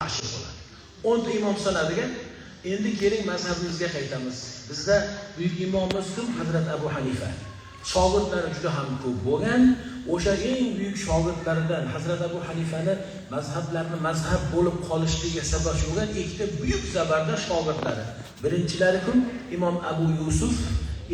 yaxshi bo'ladi. 10 ta imom sanadigan. Endi keling mazhabimizga qaytamiz. Bizda buyuk imomimiz kim? Hazrat Abu Hanifa. Shogirdlari juda ham ko'p bo'lgan. O'sha eng buyuk shogirdlaridan Hazrat Abu Hanifani mazhablarni mazhab bo'lib qolishligiga sabab bo'lgan ikkita buyuk zabardar shogirdlari. Birinchilari kim? Imom Abu Yusuf,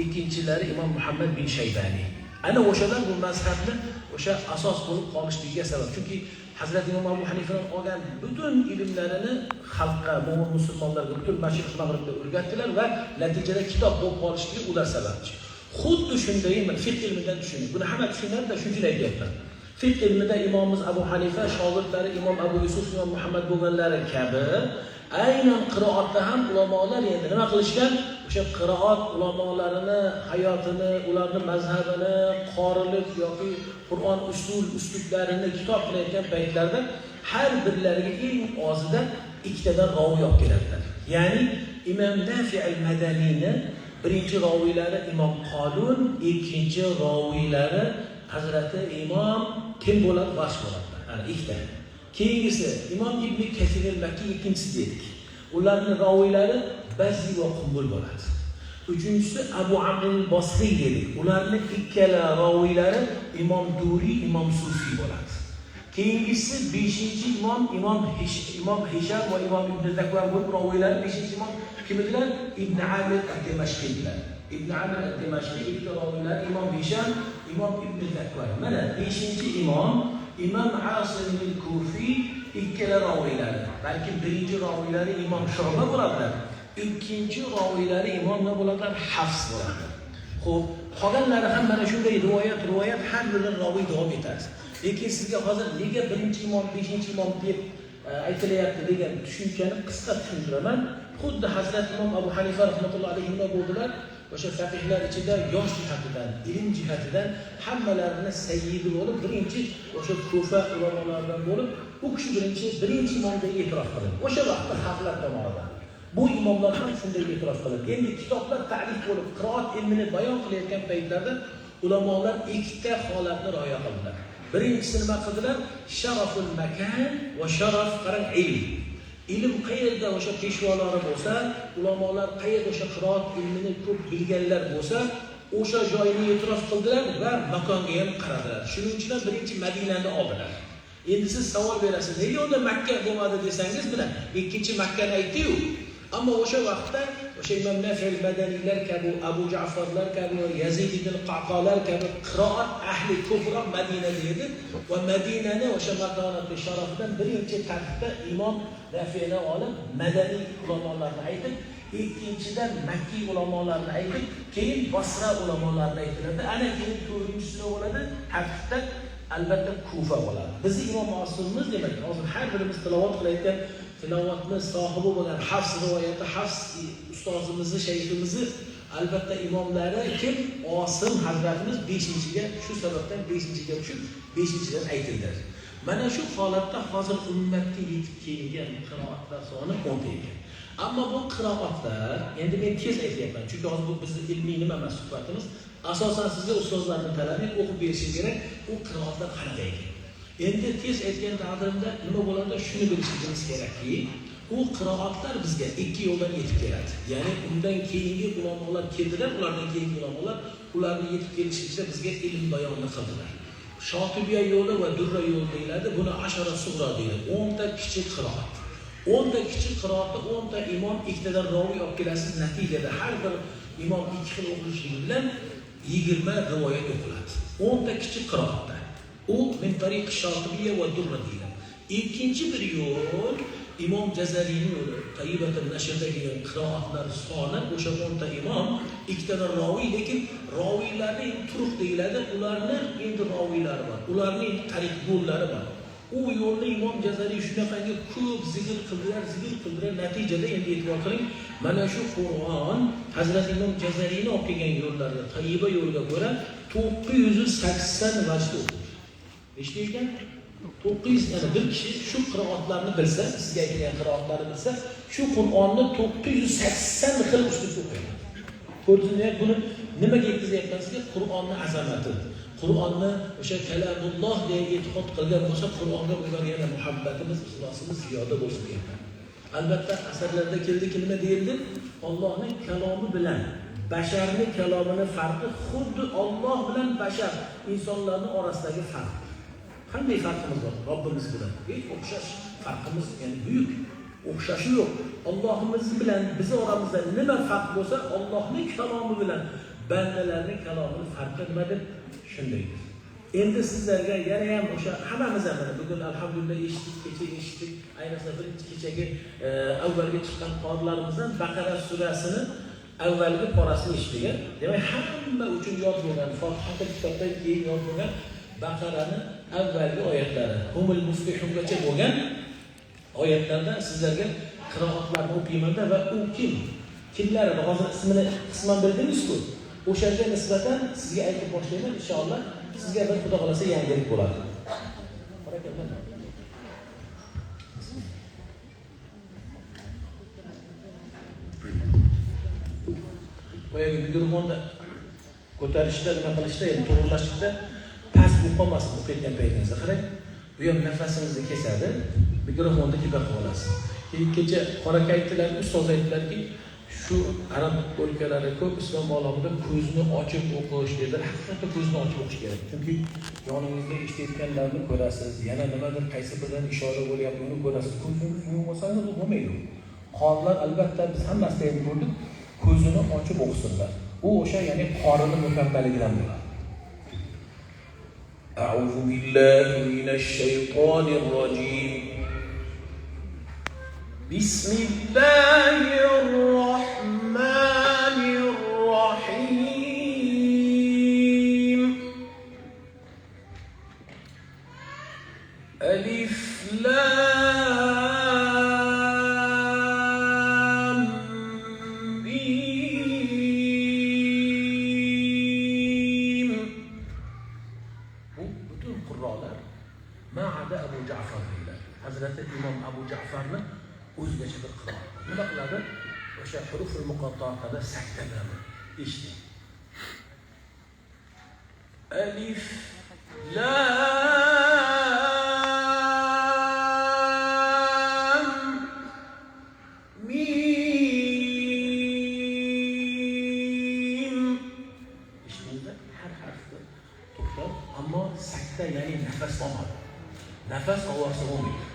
ikkinchilari Imom Muhammad bin Shaybani. Ana o'shalar bu mazhabni o'sha asos bo'lib qolishligiga sabab. Chunki Hazrat Imom Abu Hanifadan olgan butun ilmlarini xalqqa, mo'min musulmonlarga butun Mashriq Mag'ribda o'rgatdilar va natijada kitob bo'lib qolishligi ular sababchi. Xuddi shunday fiqh ilmidan tushuning. Buni hamma tushunadi-da, shunday aytyapman. Fiqh ilmida imomimiz Abu Hanifa shogirdlari Imom Abu Yusuf, Imom Muhammad bo'lganlari kabi aynan qiroatda ham ulamolar endi nima qilishgan? O'sha qiroat ulamolarini hayotini, ularning mazhabini, qorilik yoki Qur'on uslublarini kitob qilayotgan paytlarda har birlariga eng ozidan ikkitadan ravi olib keladilar. Ya'ni Imom Nafi' al-Madaniyni birinchi raviylari Imom Qolun, ikkinchi raviylari Hazrati Imom kim bo'ladi? Vash bo'ladi. Ana ikkita. Keyingisi Imom Ibn Kathir al-Makki ikkinchisi dedik. Ularning raviylari Bazzi va Qumbul bo'ladi. Uchinchisi Abu Amr al-Basri dedik. Ularning ikkala raviylari Imom Duri, Imom Sufi bo'ladi. Keyingisi 5-imom Imom Hisham va Imom Ibn Zakwan bu raviylari 5-imom kim edilar? Ibn Amir al-Dimashqilar. Ibn Amir al-Dimashqi ikkita raviylari Imom Hisham, Imom Ibn Zakwan. Mana 5-imom Imom Asim al-Kufi ikkala raviylari. Balki birinchi raviylari Imom Shu'ba bo'ladilar. Ikkinchi raviylari Imom nima bo'ladilar? Hafs bo'ladi. Xo'p, qolganlari ham mana shunday rivoyat har biridan raviy davom etadi. Lekin sizga hozir nega birinchi imom, 5-imom deb aytilayapti degan tushunchani qisqa tushuntiraman. Xuddi Hazrat Imom Abu Hanifa rahmatullohi alayhi nima bo'ldilar? O'sha faqihlar ichida yosh jihatidan, ilm jihatidan hammalarini sayyidi bo'lib, birinchi o'sha Kufa ulamolaridan bo'lib, u kishi birinchi imomga e'tirof qildi. O'sha vaqtda xalqlar tomonidan bu imomlar ham shunday e'tirof qildi. Endi kitoblar ta'rif bo'lib, qiroat ilmini bayon qilayotgan paytlarda ulamolar ikkita holatni rioya qildilar. Birinchisi nima qildilar? Sharaful makan va sharaf qarang ilm. Ilm qayerda o'sha peshvolari bo'lsa, ulamolar qayerda o'sha qiroat ilmini ko'p bilganlar bo'lsa, o'sha joyni e'tirof qildilar va makonga ham qaradilar. Shuning uchun birinchi Madinani oldilar. Endi siz savol berasiz, nega unda Makka bo'lmadi desangiz, bilan ikkinchi Makkani aytdi-yu. Ammo o'sha vaqtda o'sha Imom Nafi' al-Madaniylar kabi, Abu Ja'farlar kabi, Yazid ibn Qa'qalar kabi qiroat ahli ko'proq Madinada edi va Madinani o'sha makonati sharafidan birinchi tartibda Imom Nafi'ni olib, Madaniy ulamolarni aytib, ikkinchidan Makki ulamolarni aytib, keyin Basra ulamolarini aytiladi. Ana keyin to'rtinchisi nima bo'ladi? Tartibda albatta Kufa bo'ladi. Bizning imom asrimiz demak, hozir har birimiz tilovat qilayotgan tilovatni sohibi bo'lgan Hafs rivoyati, Hafs ustozimizni, shayximizni albatta imomlari kim? Osim hazratimiz 5-ga, shu sababdan 5-ga tushib 5-dan aytildi. Mana shu holatda hozir ummatga yetib kelgan qiroatlar soni 10 ta ekan. Ammo bu qiroatlar, endi men tez aytyapman, chunki hozir bu bizning ilmiy nima emas suhbatimiz, asosan sizga ustozlarning talabi o'qib berishingiz kerak, u qiroatlar qanaqa ekan. Endi tez aytgan taqdirimda nima bo'ladi? Shuni bilishimiz kerakki, u qiroatlar bizga ikki yo'ldan yetib keladi. Ya'ni undan keyingi ulamolar keldilar, ulardan keyingi ulamolar ularni yetib kelishida bizga ilm bayonni qildilar. Shotibiya yo'li va Durra yo'li deyiladi. Buni ashara sughra deyiladi. 10 ta kichik qiroat. 10 ta kichik qiroatda 10 ta imom ikkitadan raviy olib kelasiz. Natijada har bir imom ikki xil o'qilishligi bilan 20 rivoyat o'qiladi. 10 ta kichik qiroatda. U min tariq Shotibiya va Durra deyiladi. Ikkinchi bir yo'l Imom Jazariyning yo'li. Tayyibatul Nashrda kelgan qiroatlar soni o'sha 10 ta imom ikkitadan raviy, lekin raviylarning turuq deyiladi. Ularning endi raviylari bor. Ularning tariq yo'llari bor. U yo'lni Imom Jazariy shunaqangi ko'p zikr qildilar. Natijada endi e'tibor qiling, mana shu Qur'on Hazrat Imom Jazariyning olib kelgan yo'llarida Tayyiba yo'liga ko'ra 980 vajda o'qildi. Nechta ekan? 900, yani bir kishi shu qiroatlarni bilsa, sizga aytilgan qiroatlarni bilsa, shu Qur'onni 980 xil uslubda o'qiydi. Ko'rdingizmi? Buni nimaga yetkazyapman sizga? Qur'onning azamati, Qur'onni o'sha kalamulloh deya e'tiqod qilgan bo'lsa, Qur'onga bo'lgan yana muhabbatimiz, ixlosimiz ziyoda bo'lsin ekan. Albatta asarlarda nima deyildi? Allohning kalomi bilan basharning kalomini farqi xuddi Alloh bilan bashar insonlarning orasidagi farq. Qanday farqimiz bor Robbimiz bilan? Hech o'xshash farqimiz, ya'ni buyuk o'xshashi yo'q. Allohimiz bilan biz oramizda nima farq bo'lsa, Allohning kalomi bilan bandalarning kalomining farqi nima deb shunday. Endi sizlarga yana ham o'sha hammamiz ham bugun alhamdulillah eshitdik, ayniqsa birinchi kechagi avvalgi chiqqan qorilarimizdan Baqara surasini avvalgi porasini eshitgan. Demak, hamma uchun yod bo'lgan, Fotiha kitobdan keyin yod bo'lgan Baqarani avvalgi oyatlari, Humul Muflihungacha bo'lgan oyatlarda sizlarga qiroatlarni o'qiyman-da va u kimlar hozir ismini qisman bildingiz-ku. O'shanga nisbatan sizga aytib boshlayman, inshaalloh. Sizga bir Xudo xolasa yangilik bo'ladi. Boyagi mikrofonda ko'tarishda, nima qilishda, ya'ni to'g'rilashda past bo'lib qolmasin o'qiyotgan paytingizda. Qarang, bu ham nafasingizni kesadi, mikrofonni kibar qilib olasiz. Kecha qoraka aytdilar, ustoz aytdilarki, shu arab o'lkalari ko'p islom olamida ko'zni ochib o'qish dedi. Haqiqatda ko'zni ochib o'qish kerak. Chunki yoningizda eshitayotganlarni ko'rasiz, yana nimadir qaysi biridan ishora bo'lyapti, uni ko'rasiz. Ko'zingiz yumib olsangiz bo'lmaydi. Qorilar albatta biz hammasida ham ko'rdik, ko'zini ochib o'qisinlar. U o'sha ya'ni qorini mukammalligidan bo'ladi. A'udhu billahi minash shaytonir rojim. Bismillahirrahmanirrahim. Alif Lam Mim. Bu bütün qurrolar ma'ada Abu Ja'far deyiladi. Hazrati Imom Abu Ja'farni o'zgacha bir qiroat. Nima qiladi? O'sha huruful muqatta'ada saktalarni eshitdik. Alif Lam Mim. Eshitdingizmi? Har harfda to'xtab, ammo sakta ya'ni nafas olmadi. Nafas ovozi bo'lmaydi.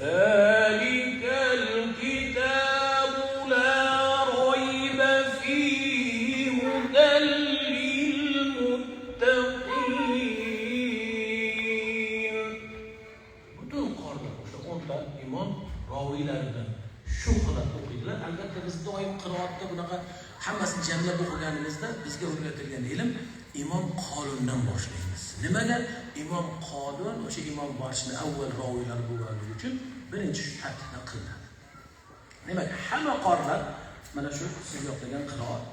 ذلك الكتاب لا ريب فيه هدى للمتقين. Bütün qorilar o'sha 10 ta imom roviylaridan shu holat o'qiydilar. Albatta biz doim qiroatda bunaqa hammasini jamlab o'qiganimizda bizga o'rgatilgan ilm imom qolundan boshlaymiz. Nimaga? Imom qolun o'sha imom Varshni avval roviylar bo'lganligi uchun birinchi shu tartibda qilinadi. Demak, hamma qorilar mana shu siz yoqlagan qiroat,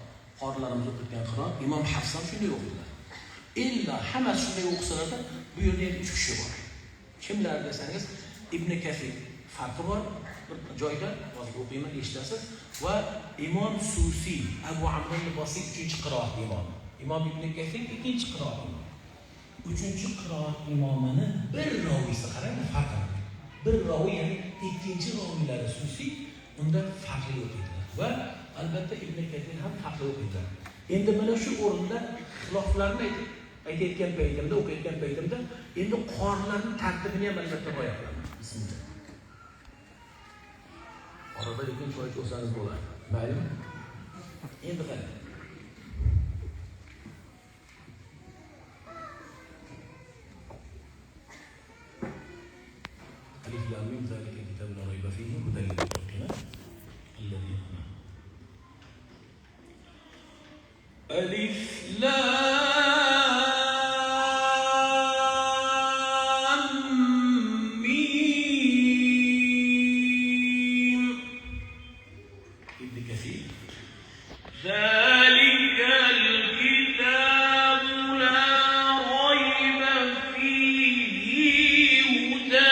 qorilarimiz o'qitgan qiroat, imom Hafs ham shunday o'qidilar. Illa hammasi shunday o'qisalarda, bu yerda 3 kishi bor. Kimlar desangiz, Ibn Kathir farqi bor. Bir joyda hozir o'qiyman, eshitasiz va Imom Susi, Abu Amr al-Basri 3-qiroat imom. Imom Ibn Kathir 2-qiroat imom. 3-qiroat imomini bir roviysi qarang farqi. Bir roviy, ya'ni 2-roviylari Susi unda farqli o'qiydilar va albatta Ibn Kathir ham farqli o'qiydilar. Endi mana shu o'rinda xiloflarni aytayotgan paytimda, o'qiyotgan paytimda endi qorilarning tartibini ham albatta rioya qilaman. Bismillah. Orada lekin choy ichsangiz bo'ladi. Maylimi? Endi qarang. ألف لام ميم ذلك الكتاب لا ريب فيه هدى للمتقين الذين ألف لام ميم. ابن كثير ذلك الكتاب لا ريب فيه هدى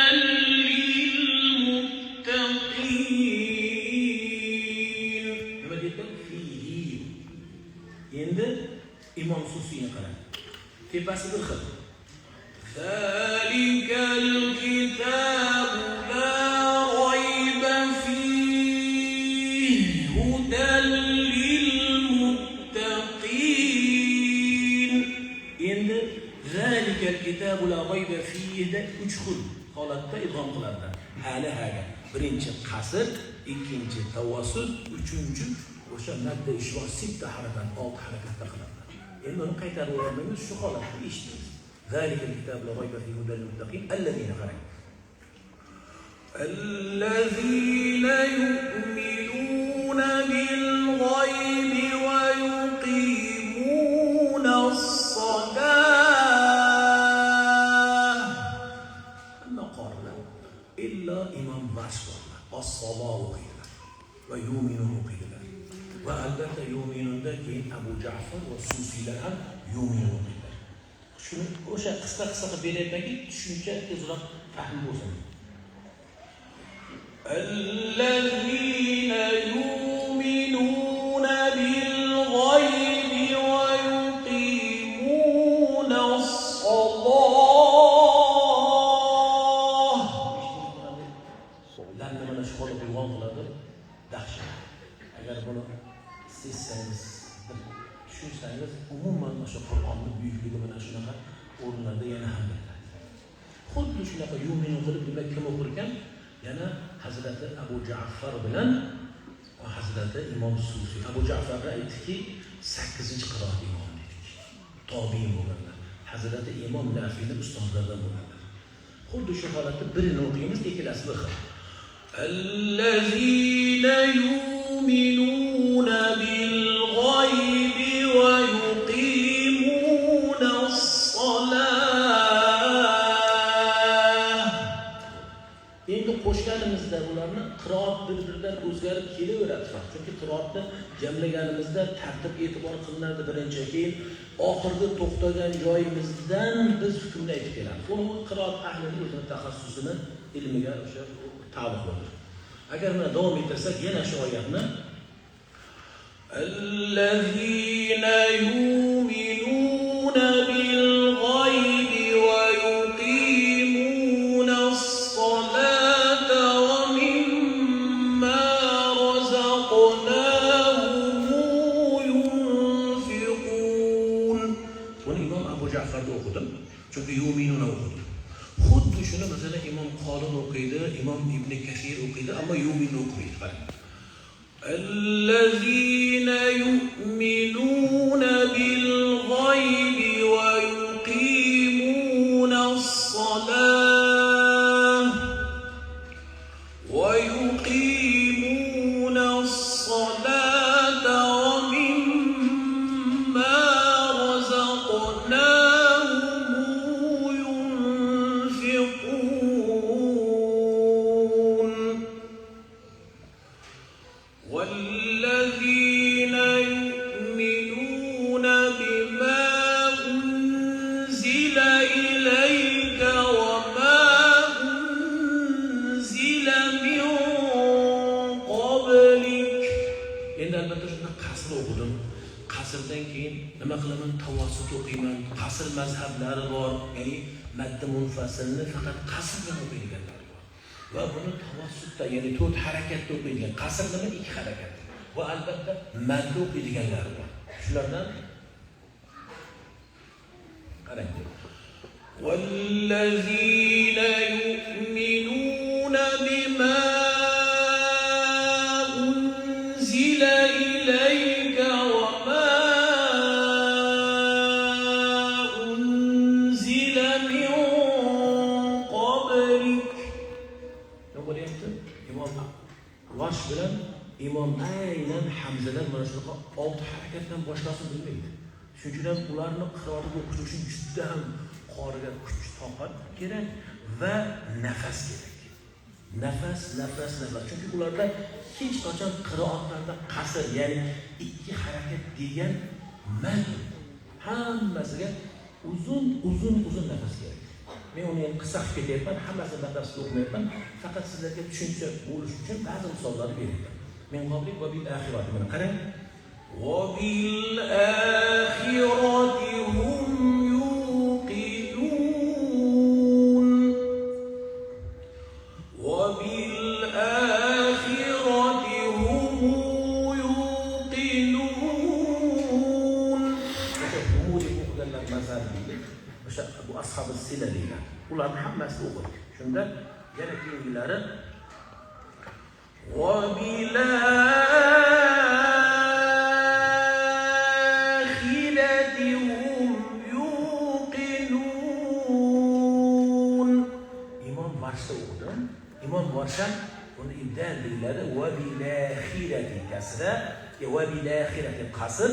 3 xil holatda idg'om qiladilar. Hali haga. Birinchi qasr, ikkinchi tavassut, uchinchi o'sha madda ishvo sitta harakat, 6 harakatda qiladilar. Endi uni qaytarib o'rganamiz shu holatda eshitamiz. Zalikal kitob la rayba fihi hudal muttaqin allazina qarang. Allazina yu'minuna bil g'aybi va yuqimuna as-salah. Hamma qorilar illa imom vasborlar. As-salah o'qiydilar va yu'minun o'qiydilar. Va albatta yu'minunda keyin Abu Ja'far va Sufiylar ham yu'minun o'qiydilar. Shuni o'sha qisqa qilib berayotganki, tushuncha tezroq fahm bo'lsin. الذين يؤمنون بالغيب ويقيمون الصلاة. لأن من أشغل بالغان قلادر دخشة. أجر bunu sizseniz, düşünseniz, umuman şu Kur'an'ın büyüklüğü bana şunaqa o'rinlarda yana ham biladi. Xuddi shunaqa yu'minu qilib demak kim o'qirkan, yana Hazreti Abu Ja'far bilan Hazreti İmam Sufi. Abu Ja'farga aytdiki, 8-qiroat imom dedik. Tobiin bo'lganlar. Hazreti İmam Nafi'ning ustozlaridan bo'lganlar. Xuddi shu holatda birini o'qiymiz, ikkalasi bir xil. Allazina yu'minuna bil g'aybi va yuqimuna as-salah. Endi qo'shganimizda ularni qiroat bir-biridan o'zgarib kelaveradi. Chunki qiroatni jamlaganimizda tartib e'tibor qilinadi birinchi, keyin oxirgi to'xtagan joyimizdan biz hukmni aytib kelamiz. Bu qiroat ahlining o'zining taxassusini, ilmiga o'sha taalluqlidir. Agar buni davom ettirsak, yana shu oyatni allazina yu'minuna bil g'aybi va yuqimuna as-salata va mimma razaqnahum yunfiqun. Buni imom Abu Ja'farda o'qidim. Chunki yu'minuna o'qidim. Xuddi shuni masalan imom Qolin o'qiydi, imom Ibn Kasir o'qiydi, ammo yu'min o'qiydi. Qarang. Allazina yu'minuna bil g'aybi va yuqimuna as-salah va yuqimuna as-salata va mimma razaqnahum yunfiqun. والذين يؤمنون بما أنزل إليك وما أنزل من قبلك. Endi albatta shunda qasr o'qidim. Qasrdan keyin nima qilaman? Tavassut o'qiyman. Qasr mazhablari bor, ya'ni madda munfasilni faqat qasr bilan o'qiydiganlar bor. Va buni tavassutda, ya'ni 4 harakatda o'qiydigan. Qasr nima? 2 harakat. Va albatta madda o'qiydiganlar bor. Shulardan qarang. والذين يؤمنون بما أنزل إليك وما أنزل من قبلك. İmam Vash bilan İmam aynan Hamzadan mana shunaqa 6 harakatdan boshqasini bilmaydi. Shuning uchun ularni qiroatga o'qish uchun juda ham qoriga kuch, toqat kerak va nafas kerak. Nafas. Chunki ularda hech qachon qiroatlarda qasr, ya'ni 2 harakat degan mad hammasiga uzun nafas kerak. Men uni ham qisqa qilib ketyapman, hammasini batafsil o'qimayapman. Faqat sizlarga tushuncha bo'lish uchun ba'zi misollarni beryapman. Men qobil va bil axirati mana qarang. Va bil axirati hum yuqinun. Va bil axirati hum yuqinun. O'sha umuri o'qiganlar mazhab deydi. O'sha bu ashab-ul sila deyiladi. ularni hammasini o'qidik. Shunda yana keyingilari va bilakhirati hum yuqinun. Imom Varshda o'qidim. Imom Varshan uni ibdal deyiladi. Va bilakhirati kasra, va bilakhirati qasr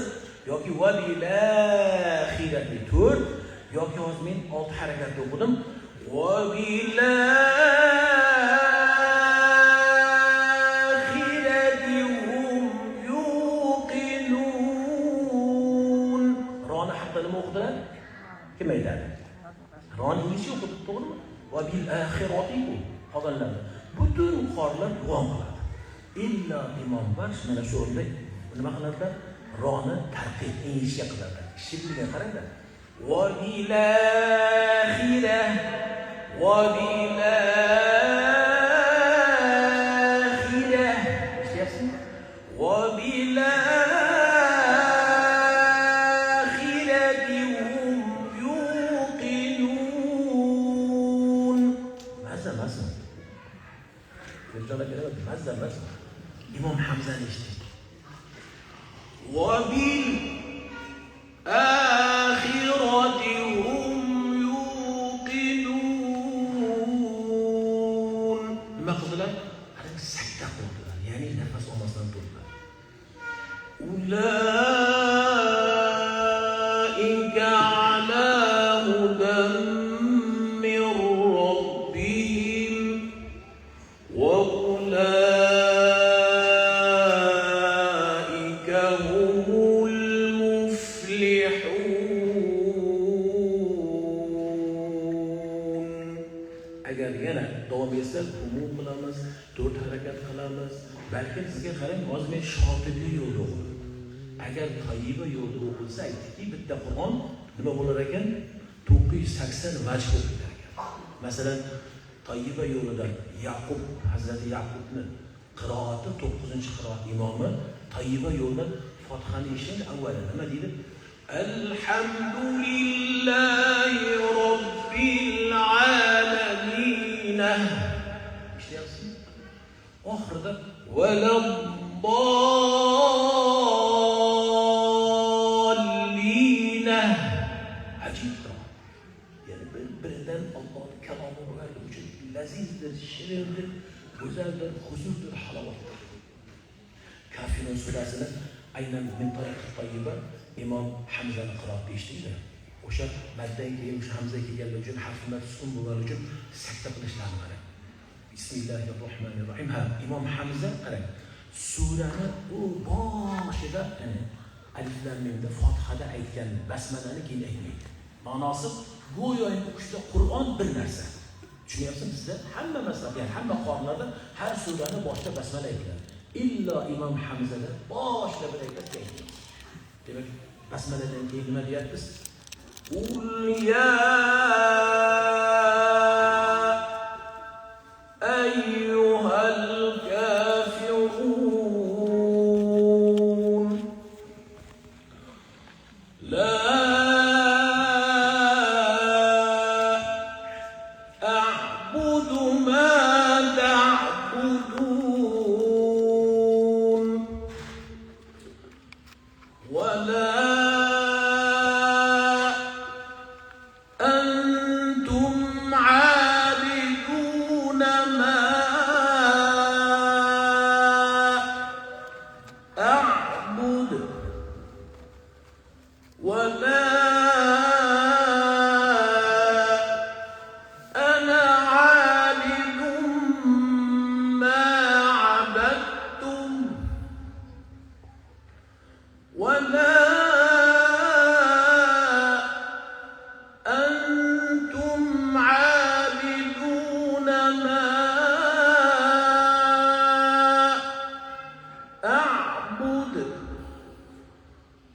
yoki va bilakhirati tur yoki hozir men 6 harakatda o'qidim. Va bilakhirati hum yuqinun. Roni haqida nima o'qidilar? Kim aytadi? Roni inglizcha o'qidi, to'g'rimi? Va bilakhirati qolganlar. Butun qorlar duom qiladi. Illa Imom Varsh mana shu o'rinda nima qiladilar? Roni tarqib inglizcha qiladi. Shekliga qaranglar. Va bilakhirah va bilakhirah. Eshityapsizmi? Va bilakhirati hum yuqinun. Mazza. Mazza. İmam Hamza'ni eshitdik. Va bilakhirati hum yuqinun. Nima qildilar? Hali sakta qildilar. Ya'ni nafas olmasdan turdilar. Ulaika ala hudan min rabbihim wa ulaika humul muflihun. Agar yana davom etsak, umum qilamiz, 4 harakat qilamiz. Balkim sizga qarang, hozir men Shotibiy yo'lda o'qidim. Agar Tayyiba yo'lda o'qilsa, aytdiki, bitta Qur'on nima bo'lar ekan? 980 vajh o'qilar ekan. Masalan, Tayyiba yo'lida Yaqub, Hazrati Yaqubni qiroati 9-qiroat imomi Tayyiba yo'lida Fotihani eshitgan avvalo nima deydi? Alhamdulillahi robbil alamin. Eshityapsizmi? Oxirida valaddallin. Ajib qiroat. Ya'ni bir-biridan Allohning kalomi bo'lgani uchun lazizdir, shirindir, go'zaldir, huzurdir, halovatdir. Kafirun surasini aynan min tariqat tayyiba Imom Hamzani qiroat eshitdi. O'sha maddan keyin o'sha Hamza kelganlar uchun harflar sukun bo'lgani uchun sakta qilishlarni qarang. Bismillahirrohmanirrohim. Imom Hamza qarang. Surani u boshida alif lam mimda Fotihada aytgan basmalani keyin aytmaydi. Ma'nosi go'yoki o'shda Qur'on bir narsa. Tushunyapsizmi sizlar? Hamma masala, ya'ni hamma qonlarda har surani boshida basmala aytiladi. Illo Imom Hamzada boshida bir aytadi. Demak, basmaladan keyin nima deyapmiz? Qul ya ayyuhal kafirun la a'budu ma ta'budun wa la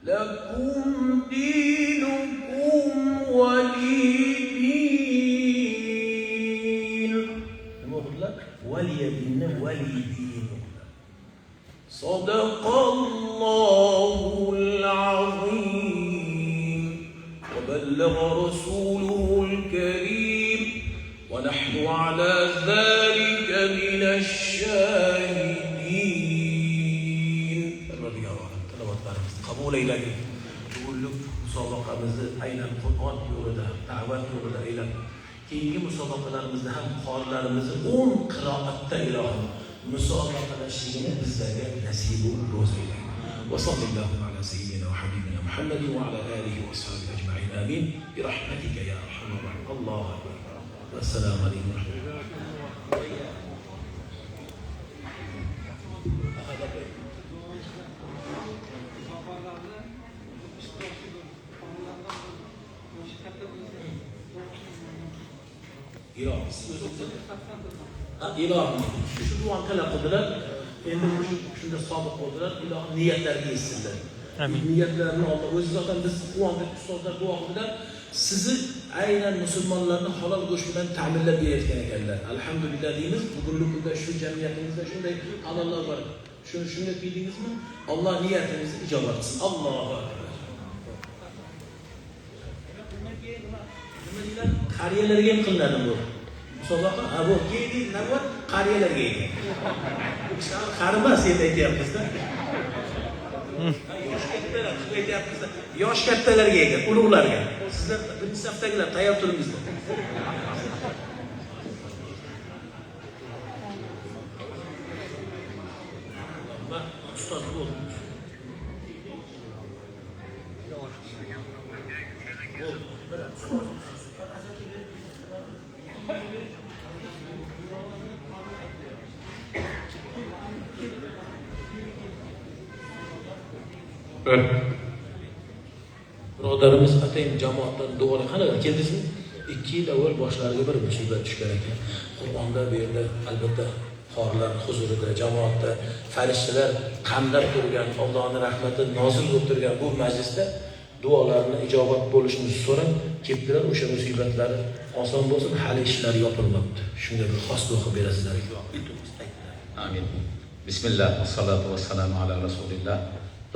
لكم دينكم ولي دين. ولي دين ولي دين. صدق الله العظيم وبلغ رسوله الكريم وعلى ذلك من الشاهدين. Tilovatlarimizni qabul aylasin. Bugunlik musobaqamizni aynan Qur'on yo'lida, da'vat yo'lida aylab, keyingi musobaqalarimizda ham qorilarimizni 10 qiroatda ilohim musobaqalashishini bizlarga nasib ro'zaylar. Va sallallohu ala sayyidina va habibina Muhammad va ala alihi va sahbihi ajma'in. Amin. Bi rahmatika ya arhamar rahimin. Allohu akbar. Assalomu alaykum. İlohim shu duoni talab qildilar. Endi shunda sobiq bo'ldilar. Ilohim niyatlarga yetsinlar. Amin. Niyatlarini Alloh o'zi zaten biz quvondik, ustozlar duo qildilar. Sizni aynan musulmonlarni halol go'sht bilan ta'minlab berayotgan ekanlar. Alhamdulillah deymiz. Bugungi kunda shu jamiyatimizda shunday halollar bor. Shunga bildingizmi? Alloh niyatimizni ijobat qilsin. Allohu akbar. Qariyalarga ham qilinadi bu. Musobaqa bu keyingi navbat qariyalarga ekan. Qarimas endi aytyapmiz-da. Yosh kattalarga ekan, ulug'larga. Sizlar birinchi safdagilar tayyor turingizlar. Ustoz bo'ldi. Birodarimiz atayin jamoatdan duolar qanaqa keldingizmi? 2 yil avval boshlariga bir musibat tushgan ekan. Qur'onda bu yerda albatta xorlar huzurida, jamoatda farishtalar qamlab turgan, Allohning rahmati nozil bo'lib turgan bu majlisda duolarni ijobat bo'lishini so'rab keldilar. O'sha musibatlari oson bo'lsin, hali ishlari yopilmabdi. Shunga bir xos duo qilib berasizlar. Amin. Bismillah va salatu va salamu ala rasulillah.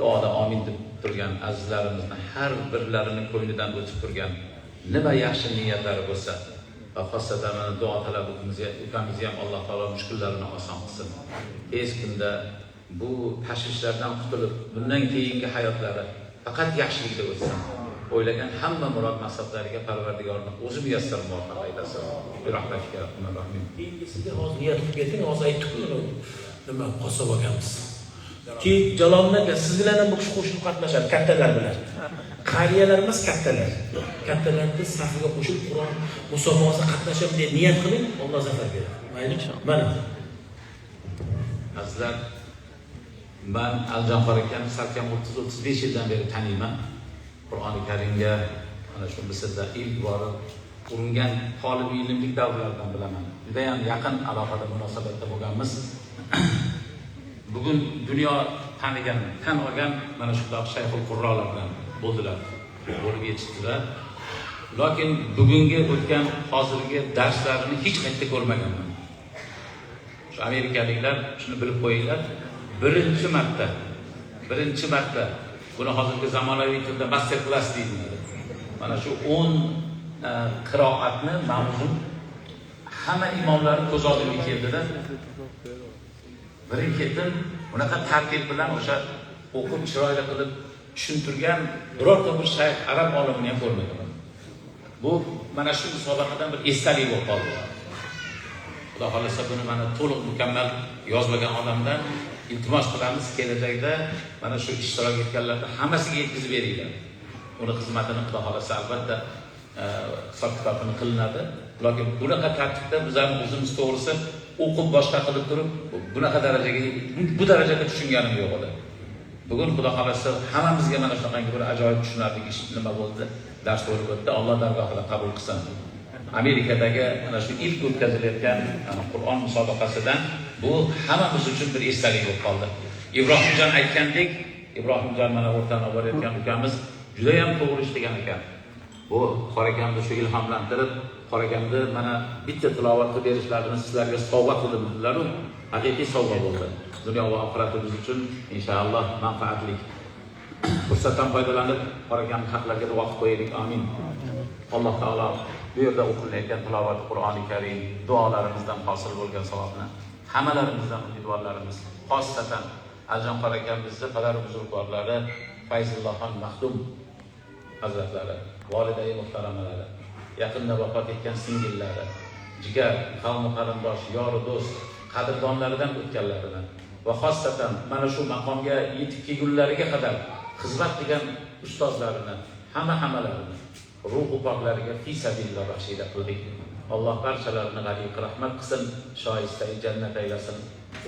Duoda amin deb turgan azizlarimizni har birlarini ko'nglidan o'tib turgan nima yaxshi niyatlari bo'lsa va xosatan duo talab ukamizni ham Alloh taolo mushkullarini oson qilsin. Tez kunda bu tashvishlardan qutulib, bundan keyingi hayotlari faqat yaxshilikda o'tsin. O'ylagan hamma murod maqsadlariga Parvardigorning o'zi muyassar muvaffaq aylasin. Bi rahmatika ya arhamar rohimin. Sizga hozir niyat qilib keting, hozir aytdik-ku nima qo'sib olganmiz. Keyin Jaloliddin aka siz bilan ham bu kishi qo'shilib qatnashadi kattalar bilan. Qariyalar emas, kattalar. Kattalarni safiga qo'shilib Qur'on musobaqasida qatnashib deb niyat qiling, Alloh zafar beradi. Mayli? Mana. Azizlar, men Aljanxor akani salkam 30-35 yildan beri taniyman. Qur'oni Karimga mana shu Misrda ilk borib uringan tolib ilmlik davrlardan bilaman. Juda ham yaqin aloqada munosabatda bo'lganmiz. Bugun dunyo tanigan, tan olgan mana shunday shayxul qurrolar bilan bo'ldilar, bo'lib yetishdilar. Lekin bugungi o'tgan hozirgi darslarini hech qayerda ko'rmaganman. Shu amerikaliklar shuni bilib qo'yinglar, birinchi marta buni hozirgi zamonaviy tilda master class deyiladi. Mana shu 10 qiroatni mavzu hamma imomlar ko'z oldiga keldilar. Birin-ketin bunaqa tartib bilan o'sha o'qib chiroyli qilib tushuntirgan birorta bir shayx arab olimini ham ko'rmadim. Bu mana shu musobaqadan bir esdalik bo'lib qoldi. Xudo xolasa buni mana to'liq mukammal yozmagan odamdan iltimos qilamiz, kelajakda mana shu ishtirok etganlarga hammasiga yetkazib beringlar. Uni xizmatini Xudo xolasa albatta hisob-kitobini qilinadi. Lekin bunaqa tartibda biz ham o'zimiz to'g'risi o'qib boshqa qilib turib bunaqa darajaga bu darajaga tushunganim yo'q edi. Bugun Xudo xolasa hammamizga mana shunaqangi bir ajoyib tushunarli ish nima bo'ldi, dars bo'lib o'tdi. Alloh dargohida qabul qilsin. Amerikadagi mana shu ilk o'tkazilayotgan Qur'on musobaqasidan bu hammamiz uchun bir esdalik bo'lib qoldi. Ibrohimjon aytgandek, Ibrohimjon mana o'rtadan olib borayotgan ukamiz juda ham to'g'ri ish qilgan ekan. Bu qorakamni shu ilhomlantirib, qorakamni mana bitta tilovat qilib berishlarini sizlarga sovg'a qildim dedilar-ku, haqiqiy sovg'a bo'ldi. Dunyo va oxiratimiz uchun inshaalloh manfaatli. Fursatdan foydalanib qorakamni haqlarga duo qilib qo'yaylik. Amin. Alloh taolo bu yerda o'qilayotgan tilovat Qur'oni Karim, duolarimizdan hosil bo'lgan savobni hammalarimizdan umidvorlarimiz, xosatan Ajam qora akamizni qadar buzrukvorlari Fayzullohxon Maxdum hazratlari, volidai muhtaramalari, yaqinda vafot etgan singillari, jigar, qavmi qarindosh, yoru do'st, qadrdonlaridan o'tganlaridan va xosatan mana shu maqomga yetib kelgunlariga qadar xizmat qilgan ustozlarini, hammalarini ruhu poklariga fi sabilillah baxshida qildik. Alloh barchalarini g'aniy rahmat qilsin, shoistai jannat aylasin.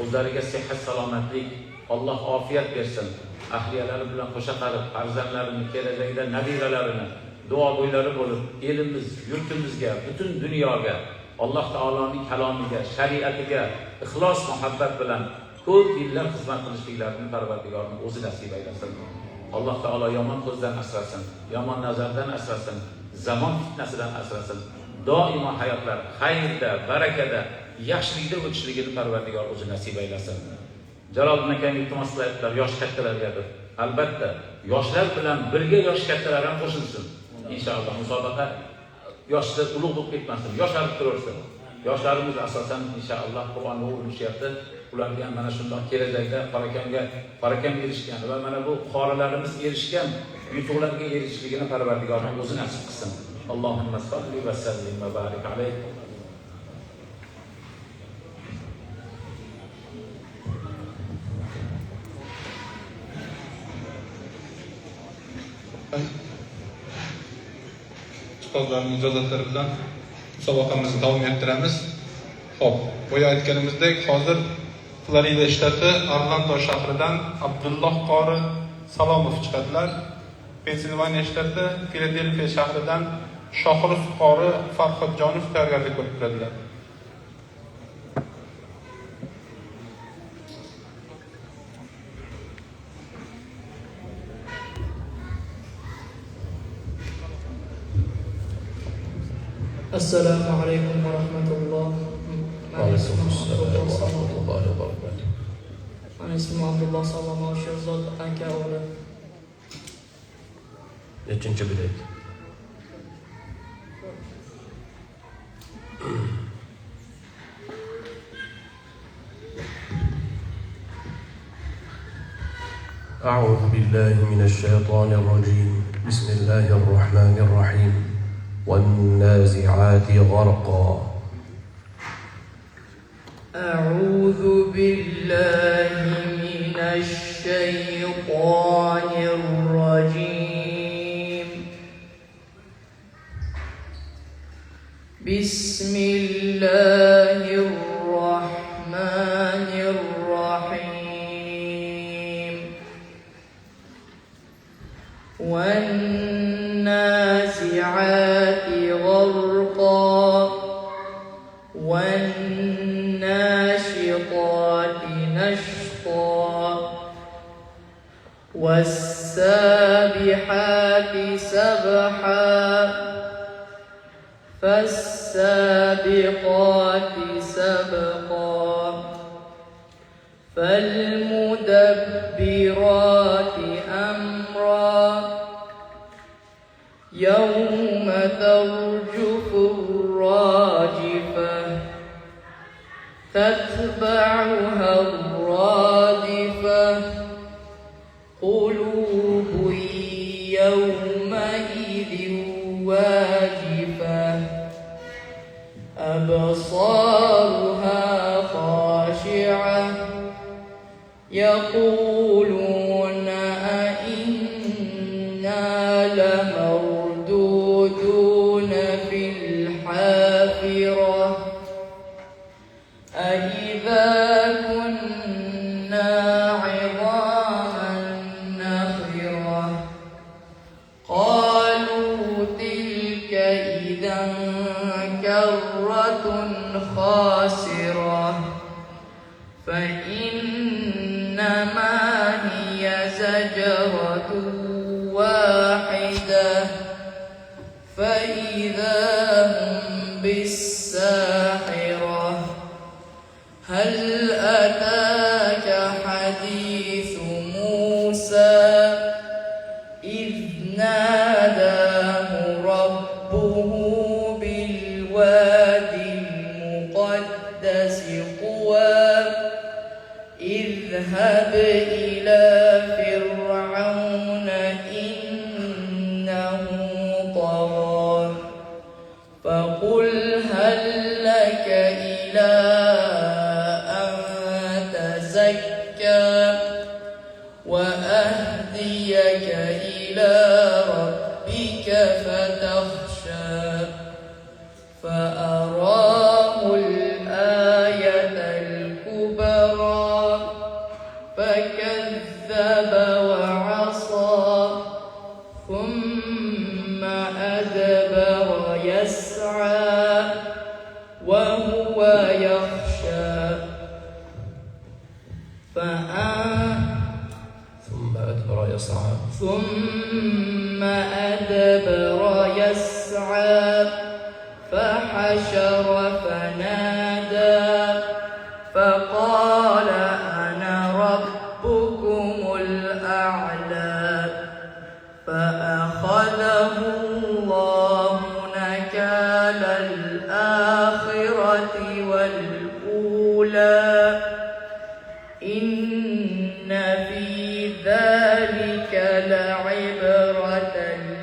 O'zlariga sihat salomatlik, Alloh ofiyat bersin. Ahliyalari bilan qo'sha qarib, farzandlarini, kelajakda nabiralarini duo bo'ylari bo'lib, elimiz, yurtimizga, butun dunyoga Alloh taoloning kalomiga, shariatiga ixlos muhabbat bilan ko'p yillar xizmat qilishliklarini Parvardigorning o'zi nasib aylasin. Alloh taolo yomon ko'zdan asrasin, yomon nazardan asrasin, zamon fitnasidan asrasin. Doimo hayotlar xayrda, barakada, yaxshilikda o'tishligini Parvardigor o'zi nasib aylasin. Jaloliddin akam iltimos qilyaptilar yosh kattalargadir. Albatta, yoshlar bilan birga yosh kattalar ham qo'shilsin. Inshaalloh musobaqa yoshlar ulug' bo'lib ketmasin, yoshlar turaversin. Yoshlarimiz asosan inshaalloh Qur'onni o'rganishyapti. Ularga ham mana shundoq kelajakda barakam erishgan va mana bu qorilarimiz erishgan yutuqlarga erishishligini Parvardigorning o'zi nasib qilsin. Allohumma salli va sallim va barik alayh. Ustozlarning ijozatlari bilan musobaqamizni davom ettiramiz. Xo'p, boya aytganimizdek, hozir Florida shtati Orlando shahridan Abdulloh qori Salomov chiqadilar. Pensilvaniya shtati Filadelfiya shahridan Shohruz qori Farhodjonov tayyorgarlik ko'rib turadilar. Assalomu alaykum va rahmatulloh. Mana ismim Abdulloh Salomov Sherzod aka o'g'li. Nechinchi bilet? أعوذ بالله من الشيطان الرجيم. بسم الله الرحمن الرحيم. والنازعات غرقا. أعوذ بالله من الشيطان الرجيم. بسم الله الرحمن الرحيم. والنازعات غرقا والناشطات نشطا والسابحات سبحا فالسابقات سبقا فالمدبرات أمرا يوم ترجف الراجفة تتبعها الرادفة قلوب يومئذ واجفة أبصارها خاشعة يقولون أئنا لمردودون في الحافرة أإذا كنا عظاما نخرة قالوا تلك إذا كرة خاسرة فإنما هي زجرة واحدة فإذا هم بالساحرة هل أتاك حديث موسى إذ ناداه ربه اذهب إلى فرعون إنه طغى فقل هل لك إلى أن تزكى وأهديك إلى ربك فتخشى فأراه الآية الكبرى فكذب وعصى ثم أدبر يسعى وهو يخشى ثم أدبر يسعى فحشر فنادى فقال أنا ربكم الأعلى فأخذه الله نكال الآخرة والأولى إن في ذلك لعبرة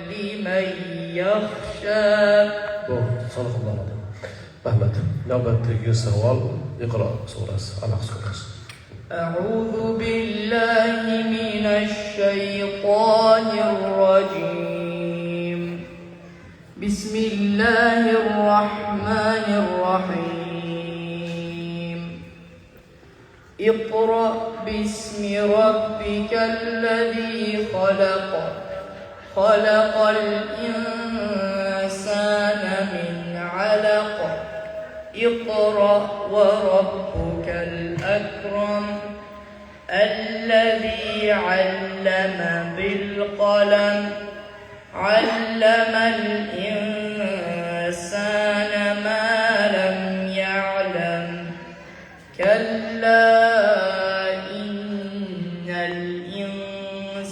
لمن يخشى. صدق الله العظيم. Ahmad, navbatdagi savol Iqro surasi, Alaq surasi. أعوذ بالله من الشيطان الرجيم. بسم الله الرحمن الرحيم. اقرأ باسم ربك الذي خلق خلق الإنسان من علق اقرأ وربك الأكرم الذي علم بالقلم علم الإنسان ما لم يعلم كلا إن الإنسان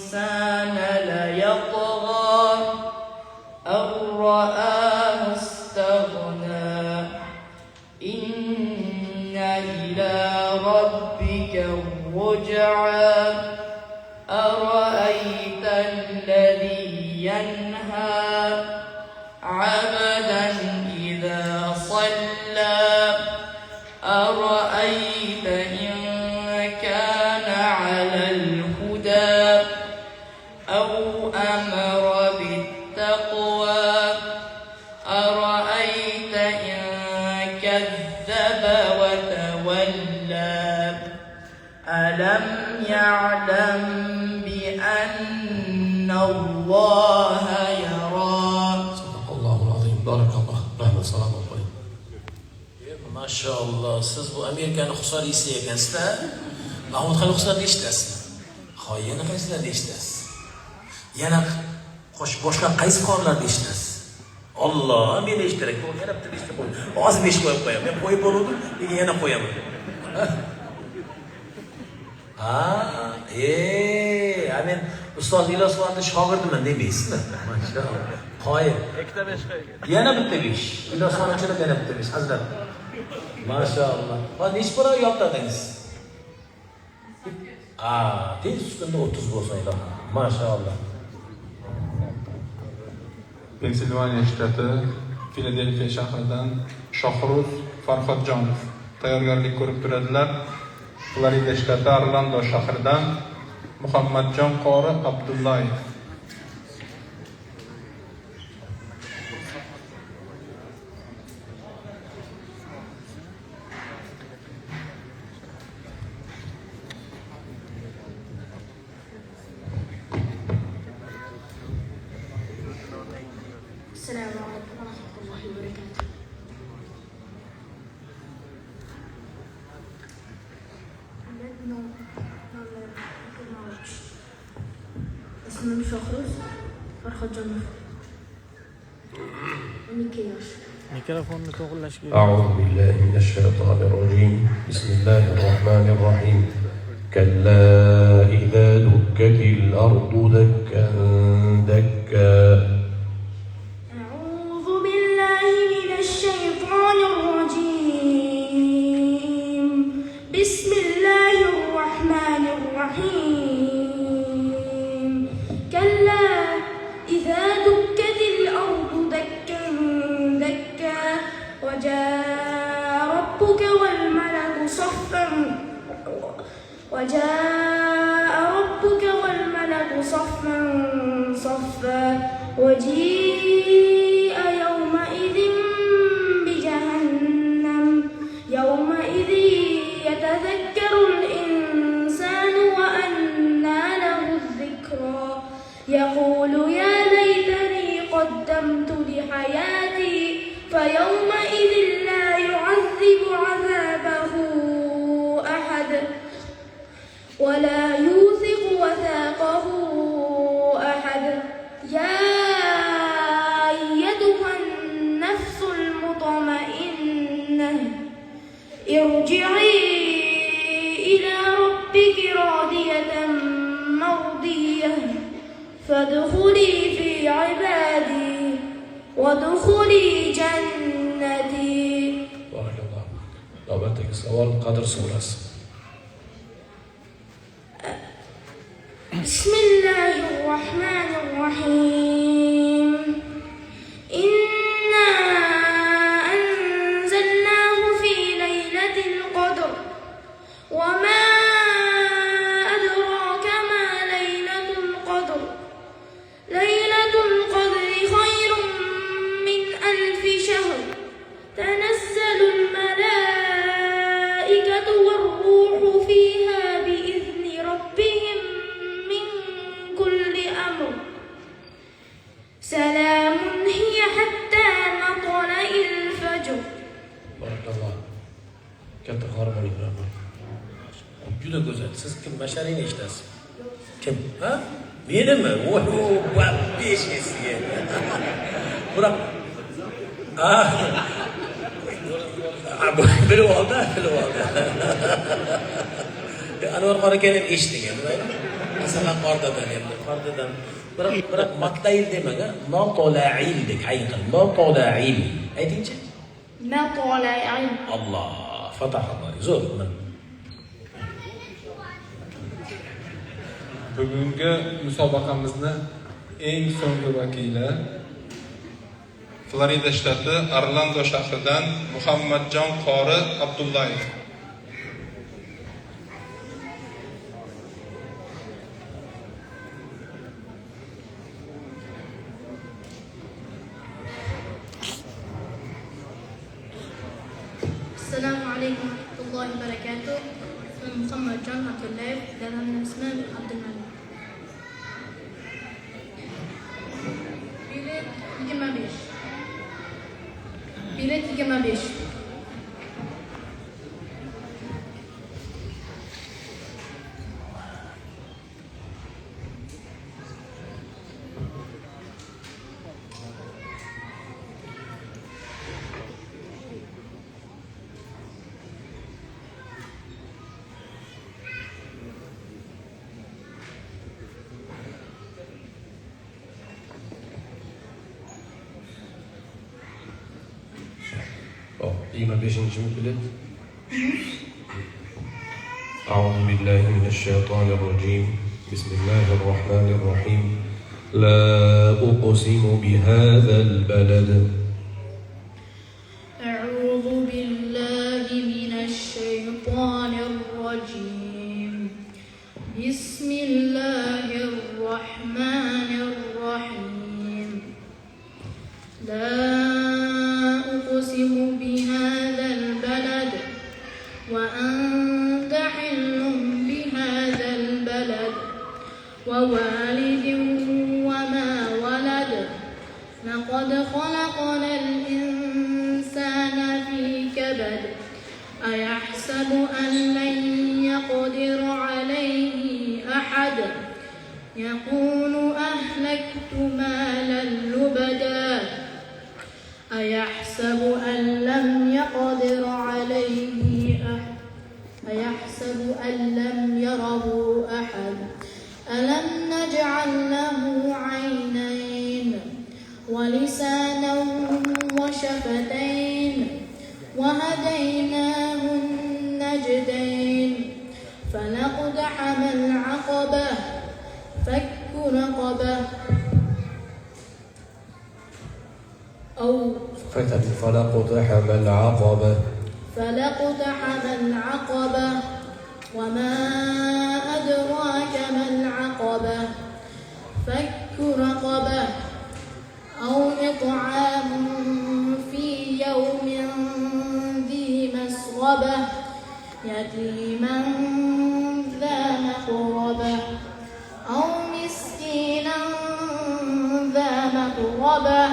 ليطغى أن رآه استغنى إن إلى ربك الرجعى أرأيت الذي ينهى عبدا إذا صلى أرأيت إن كان على الهدى أو أمر بالتقوى أرأيت إن كذب وتولى ألم يعلم بأن الله يرى. صدق الله العظيم. بارك الله. Rahmat salom qo'ying. Mashallah, siz bu Amerikani husorisi ekansizda. Mahmud Xalil Husanni eshitasiz. Yana qaysilarni eshitasiz? Yana boshqa qaysi qorlarni eshitasiz? Alloh, meni eshittirib, yana bitta eshitib qo'y. Hozir besh qo'yib qo'yaman. Men qo'yib bo'ldim, lekin yana qo'yaman. Men ustoz Ilosvonni shogirdiman demaysizmi? Mashallah. Qoyil. Ikkita 5 qo'ygan. Yana bitta 5. Ilosvon uchun yana bitta 5 hazrat. Mashallah. Va necha pora yoptadingiz? Tez kunda 30 bo'lsa ilohim. Mashallah. Pensilvaniya shtati Filadelfiya shahridan Shohruz Farhodjonov tayyorgarlik ko'rib turadilar. Florida shtati Orlando shahridan Muhammadjon qori Abdullayev. السلام عليكم ورحمة الله وبركاته. اسمي شخرز فرحجانov. 12 yosh. Mikrofonni to'g'rilash kerak. أعوذ بالله من الشيطان الرجيم. بسم الله الرحمن الرحيم. كلا إذا دكت الأرض دكا دكا. أعوذ بالله من الشيطان الرجيم. بسم الله الرحمن وجاء ربك والملك صفا صفا وجيء يومئذ بجهنم يومئذ يتذكر الإنسان وأنى له الذكرى يقول يا ليتني قدمت لحياتي فيومئذ لا يعذب عذابه أحد ولا يوثق وثاقه أحد يا أيتها النفس المطمئنة ارجعي إلى ربك راضية مرضية فادخلي في عبادي وادخلي جنتي. Barakalloh. Navbatdagi savol Qadr surasi. بسم الله الرحمن الرحيم إنا أنزلناه في ليلة القدر وما أدراك ما ليلة القدر ليلة القدر خير من 1000 شهر تنزل الملائكة والروح فيها بإذن ربهم من كل أمر سلام هي حتى مطلع الفجر. Barakalloh. Katta harmoniya bilan. Juda go'zal. Siz kim masharini eshitasiz? Kim? Ha? Menimi? Voy, besh esiga. Biroq bilib oldi. Anvar qora aka ham eshitgan. Masalan, qordadan endi. Qordadan biroq matlayil demaga, matola'il deb aytgan. Matola'il. Aytingchi? مطلع Allah, fatahalloh. Zo'r. Bugungi musobaqamizni eng so'nggi vakili Florida shtati Orlando shahridan Muhammadjon qori Abdullayev. السلام عليكم ورحمة الله وبركاته. اسمي محمد جان عبد الله دادا من اسماء عبد الملك. Bilet 25. Bilet 25. Oh, 25. bilet. أعوذ بالله من الشيطان الرجيم. بسم الله الرحمن الرحيم. لا أقسم بهذا البلد. أعوذ بالله من الشيطان الرجيم. بسم الله الرحمن الرحيم. لا أقسم بهذا البلد وأنت حل بهذا البلد ووالد وما ولد لقد خلقنا الإنسان في كبد أيحسب أن لن يقدر عليه أحد يقول أهلكت مالا لبدا أيحسب أن لم يقدر عليه أحد أيحسب أن لم يره أحد ألم نجعل له عينين ولسانا وشفتين وهديناه النجدين فلاقتحم العقبة فك رقبة أو فلاقتحم العقبة. فلاقتحم العقبة وما أدراك ما العقبة فك رقبة أو إطعام في يوم ذي مسغبة يتيما ذا مقربة أو مسكينا ذا متربة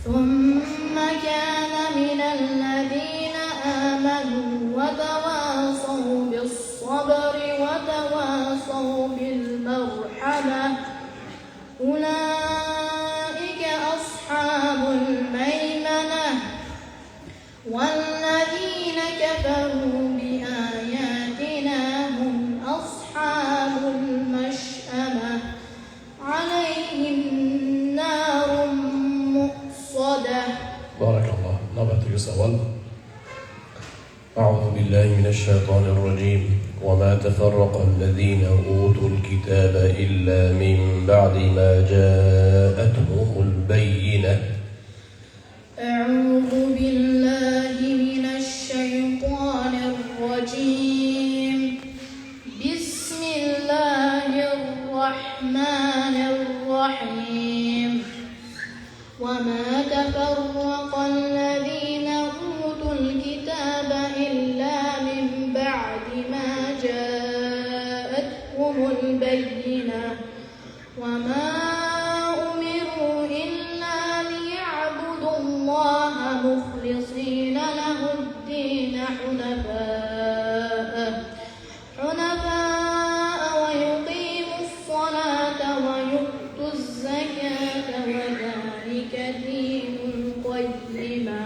ثم كان من الذين آمنوا وتواصوا بالصبر وتواصوا بالمرحمة أولئك أصحاب الميمنة والذين كفروا بآياتنا هم أصحاب المشأمة عليهم نار مؤصدة. بارك الله. نبات يسأل. أعوذ بالله من الشيطان الرجيم. وما تفرق الذين أوتوا الكتاب إلا من بعد ما جاءتهم البينة. أعوذ بالله من الشيطان الرجيم. بسم الله الرحمن الرحيم. وما تفرق الذين أوتوا الكتاب إلا من بعد ما جاءتهم البينة وما أمروا إلا ليعبدوا الله مخلصين له الدين حنفاء ويقيموا الصلاة ويؤتوا الزكاة وذلك دين القيمة.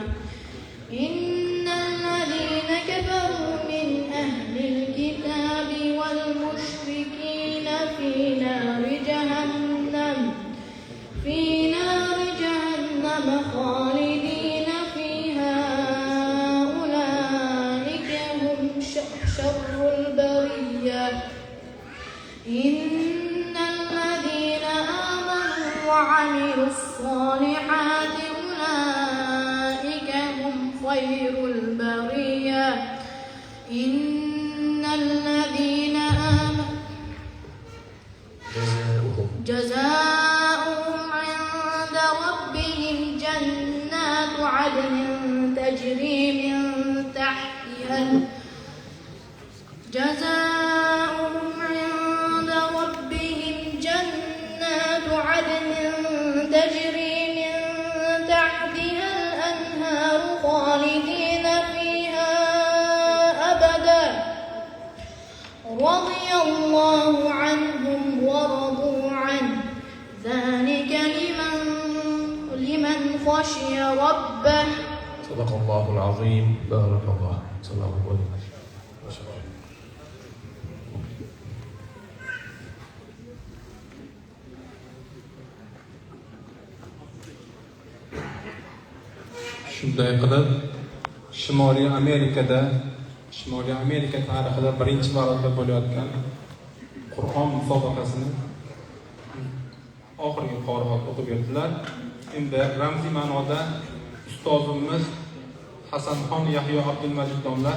إن الذين كفروا من أهل الكتاب والمشركين في نار جهنم خالدين فيها أولئك هم شر البرية. إن الذين آمنوا وعملوا الصالحات أولئك هم خير البرية. إن الذين آمنوا جزاؤهم عند ربهم جنات عدن تجري من تحتها الأنهار خالدين فيها أبدا رضي الله عنهم ورضوا عنه ذلك لمن خشي ربه. صدق الله العظيم. بارك الله. سلام عليكم. Shunday qilib Shimoliy Amerika tarixida birinchi marotaba bo'layotgan Qur'on musobaqasini oxirgi qorilar o'qib berdilar. Endi ramziy ma'noda ustozimiz Hasanxon Yahyo Abdulmajid domla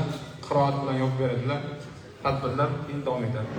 qiroat bilan yopib beradilar. Tadbirlar endi davom etadi.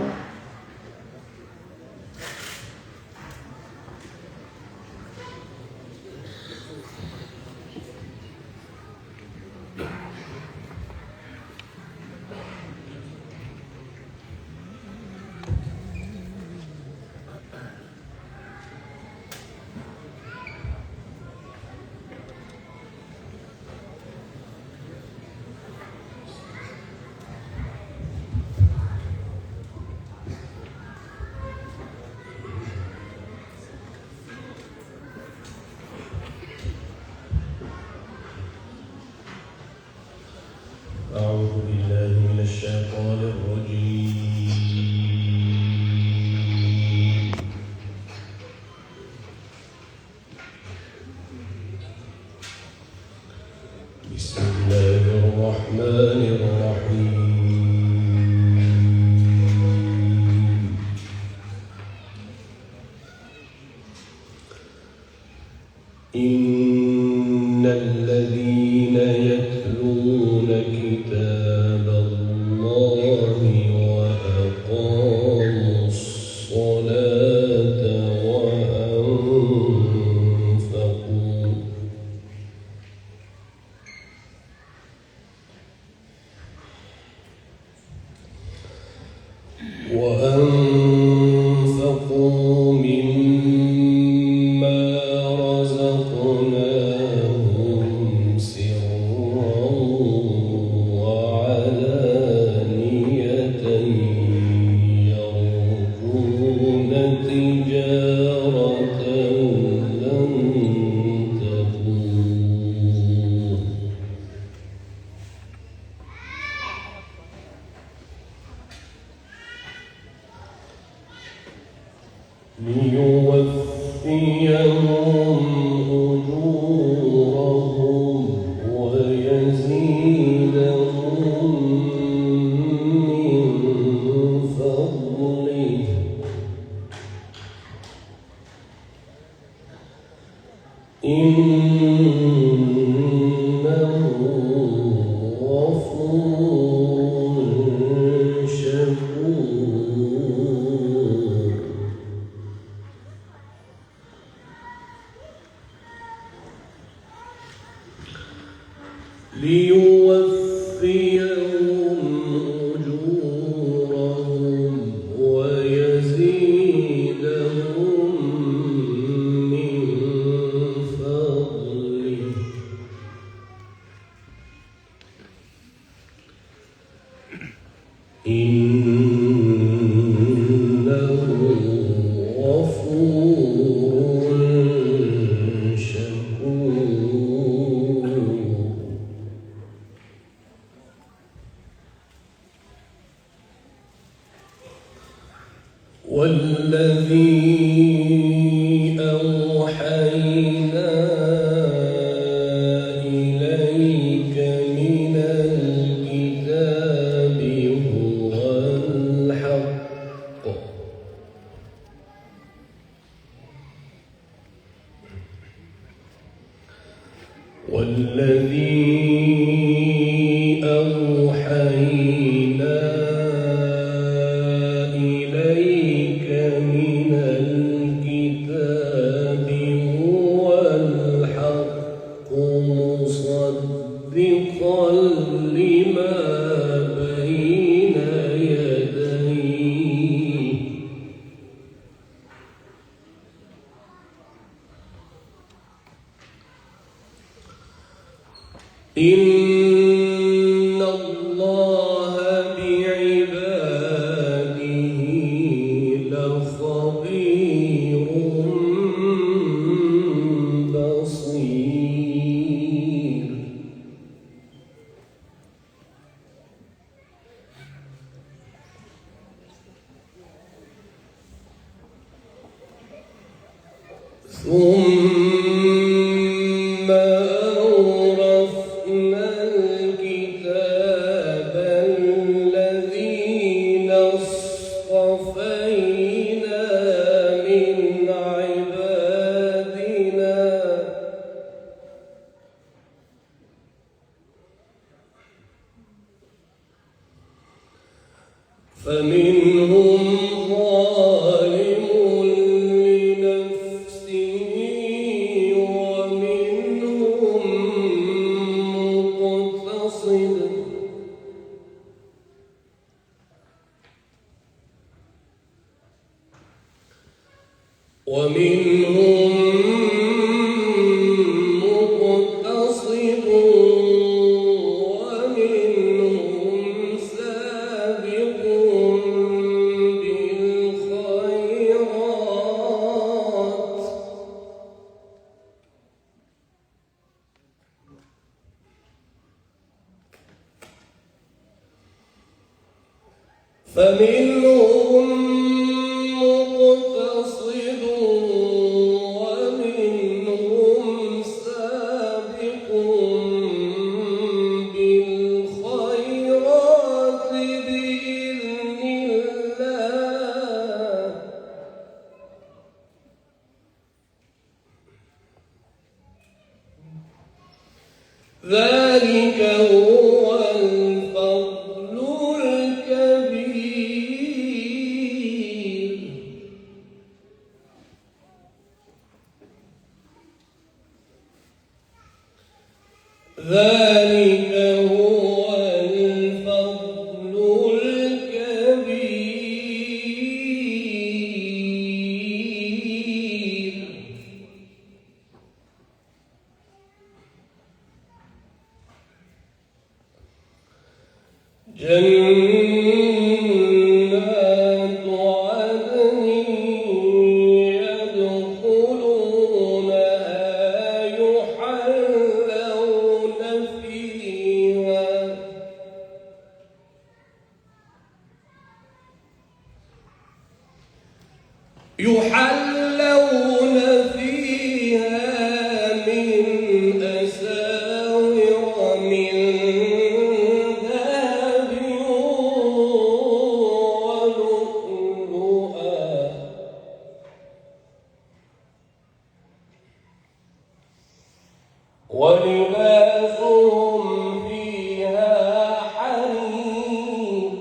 ليوفيهم أجورهم ويزيدهم من فضله إنه غفور شكور ليوفيهم أجورهم ويزيدهم من فضله إنه غفور شكور والذي أوحينا إليك من الكتاب هو الحق والذي أوحينا إليك من الكتاب هو الحق مصدقا لما بين يديه إن الله بعباده لخبير بصير ثم أورثنا الكتاب الذين اصطفينا من عبادنا فمنهم ظالم لنفسه ومنهم مقتصد ومنهم مقتصد ومنهم سابق بالخيرات فمنهم مقتصد ومنهم سابق بالخيرات بإذن الله ذلك هو الفضل الكبير يحلون فيها من أساور من ذهب ولؤلؤا ولباسهم فيها حرير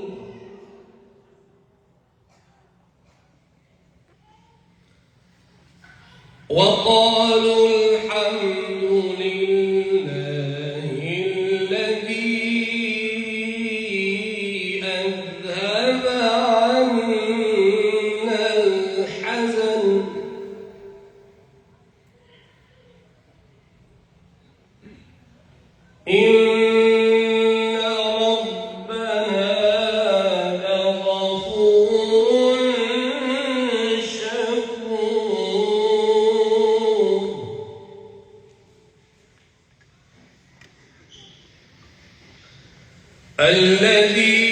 وقالوا الحمد لله الذي أذهب عنا الحزن إن ربنا لغفور شكور الذي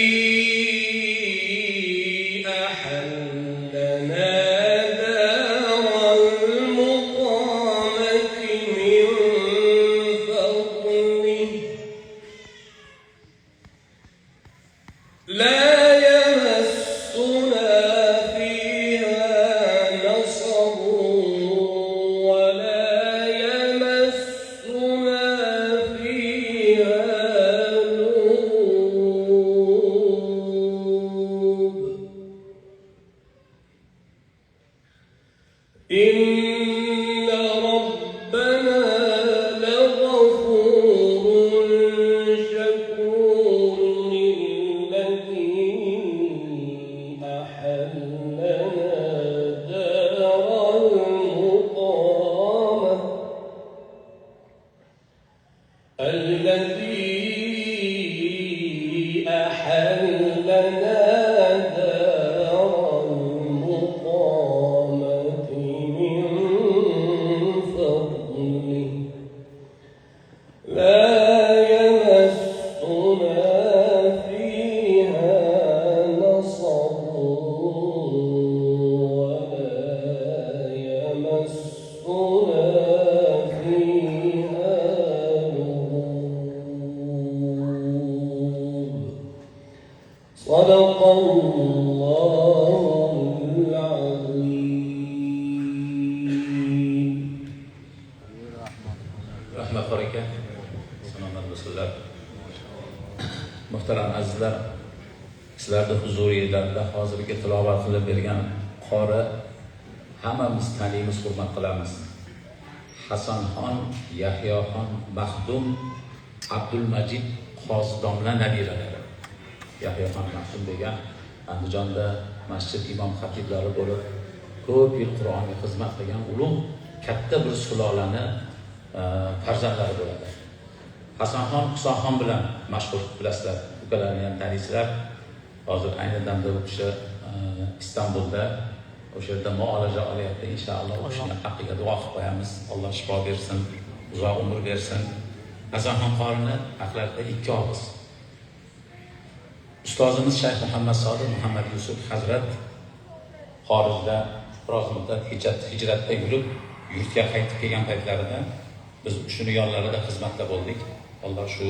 أحلنا دار المقامة من فضله لا يمسنا فيها نصب ولا يمسنا فيها لغوب إن ربنا لغفور شكور الذي أحلنا دار المقامة الذي أحلنا دار المقامة من فضله لا يمسنا فيها نصب ولا يمسنا فيها لغوب صدق الله العظيم rahmat bor ekan. Sanomat bo'lsinlar. Muhtaram azizlar, sizlarni huzuringizda hozirgi tilovat qilib bergan qori hammamiz taniymiz, hurmat qilamiz. Hasanxon Yahyoxon Maxdum Abdulmajid Qozi domla nabiralari. Yahyoxon Maxdum degan Andijonda masjid imom xatiblari bo'lib, ko'p yil Qur'onga xizmat qilgan ulug' katta bir sulolani farzandlari bo'ladi. Hasanxon Husanxon bilan mashhur, bilasizlar, ukalarni ham taniysizlar. Hozir ayni damda u kishi Istanbulda o'sha yerda muolaja olyapti. Inshaalloh o'shaning haqqiga duo qilib qo'yamiz. Alloh shifo bersin, uzoq umr bersin. Hasanxon qorini haqlarida ikki og'iz. Ustozimiz Shayx Muhammad Sodiq Muhammad Yusuf Hazrat xorijda biroz muddat hijratda yurib, yurtga qaytib kelgan paytlarida biz shuni yonlarida xizmatda bo'ldik. Alloh shu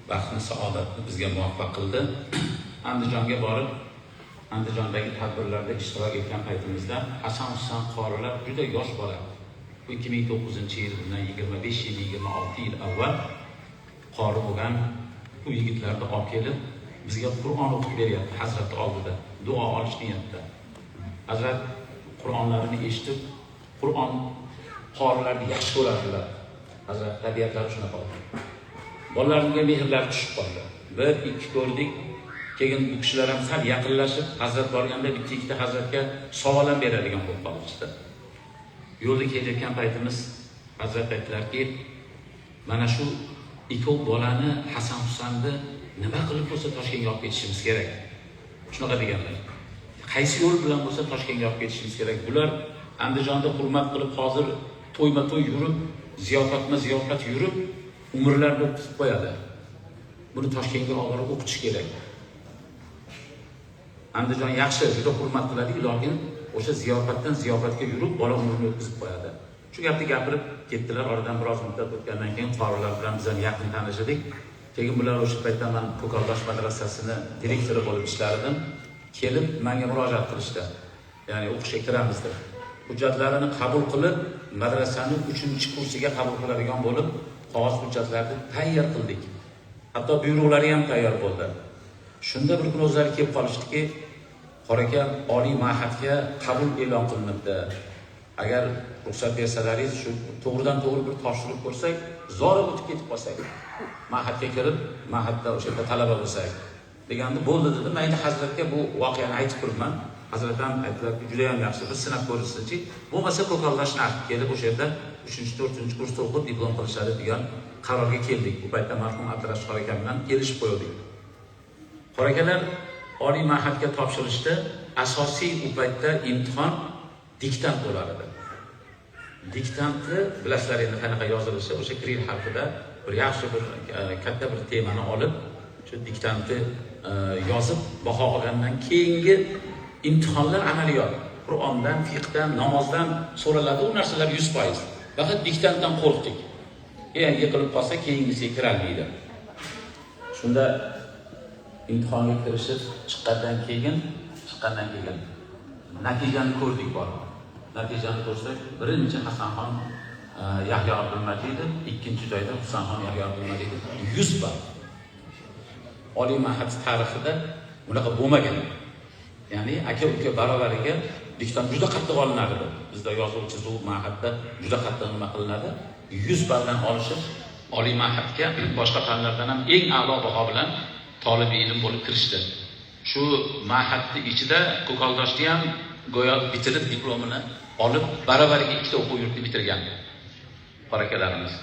baxtni, saodatni bizga muvaffaq qildi. Andijonga borib, Andijondagi tadbirlarda ishtirok etgan paytimizda Hasan Husan qorilar juda yosh bola. Bu 2009-yil, bundan 25 yil, 26 yil avval qori bo'lgan bu yigitlarni olib kelib bizga Qur'on o'qib beryapti Hazratning oldida, duo olish niyatida. Hazrat Qur'onlarini eshitib, Qur'on qorilarni yaxshi ko'rardilar. Hazrat tabiatlari shunaqa edi. Bolalarga mehrlari tushib qoldi. Bir ikki ko'rdik. Keyin bu kishilar ham sal yaqinlashib, Hazrat borganda bitta-ikkita Hazratga savol ham beradigan bo'lib qolishdi. Yo'lda kelayotgan paytimiz Hazrat aytdilarki, mana shu ikkov bolani Hasan Husanni nima qilib bo'lsa Toshkentga olib ketishimiz kerak. Shunaqa deganlar. Qaysi yo'l bilan bo'lsa Toshkentga olib ketishimiz kerak. Bular Andijonda hurmat qilib hozir to'yma-to'y yurib, ziyofatma-ziyofat yurib, umrlarni o'tib qo'yadi. Buni Toshkentga olib o'qitish kerak. Andijon yaxshi, juda hurmat qiladi, lekin o'sha ziyofatdan ziyofatga yurib, bola umrini o'tkazib qo'yadi. Shu gapni gapirib ketdilar. Oradan biroz muddat o'tgandan keyin qorilar bilan biz ham yaqin tanishdik. Keyin bular o'sha paytda men Ko'kaldosh madrasasini direktori bo'lib ishlardim. Kelib menga murojaat qilishdi. Ya'ni o'qishga kiramiz deb. Hujjatlarini qabul qilib, madrasaning 3-kursiga qabul qiladigan bo'lib, qog'oz hujjatlarni tayyor qildik. Hatto buyruqlari ham tayyor bo'ldi. Shunda bir kun o'zlari kelib qolishdiki, Qoraka oliy ma'hadga qabul e'lon qilinibdi. Agar ruxsat bersalaringiz, shu to'g'ridan to'g'ri bir topshiriq ko'rsak, zora o'tib ketib qolsak, ma'hadga kirib, ma'hadda o'sha yerda talaba bo'lsak deganda bo'ldi dedi. Men endi hazratga bu voqeani aytib turibman. Hazrat ham aytdilarki, juda ham yaxshi, bir sinab ko'rishsinchi. Bo'lmasa Ko'kaldoshni olib kelib o'sha yerda 3-4-kursda o'qib diplom qilishadi degan qarorga keldik. Bu paytda marhum Abdurashid Qoraka bilan kelishib qo'ydik. Qorakalar oliy ma'hadga topshirishda asosiy u paytda imtihon diktant bo'lar edi. Diktantni bilasizlar endi qanaqa yozilishi, o'sha kiril harfida bir yaxshi bir katta bir temani olib, shu diktantni yozib baho olgandan keyingi imtihonlar amaliyot. Qur'ondan, fiqhdan, namozdan so'raladi, u narsalar 100%. Faqat diktantdan qo'rqdik. Endi yiqilib qolsa keyingisiga kirolmaydi. Shunda imtihonga kirishib chiqqandan keyin natijani ko'rdik bor. Natijani ko'rsak, birinchi Hasanxon Yahyo Abdulmajidov, ikkinchi joyda Husanxon Yahyo Abdulmajidov 100 ball. Oliy ma'had tarixida bunaqa bo'lmagan. Ya'ni aka-uka baravariga diktant juda qattiq olinadi. Bizda yozuvchi zo'r ma'hadda juda qattiq nima qilinadi? 100 balldan olishib oliy ma'hadga boshqa fanlardan ham eng a'lo baho bilan talab ilm bo'lib kirishdi. Shu ma'hadning ichida Ko'kaldoshni ham go'yo bitirib diplomini olib baravariga ikkita o'quv yurtini bitirgan qorakalarimiz.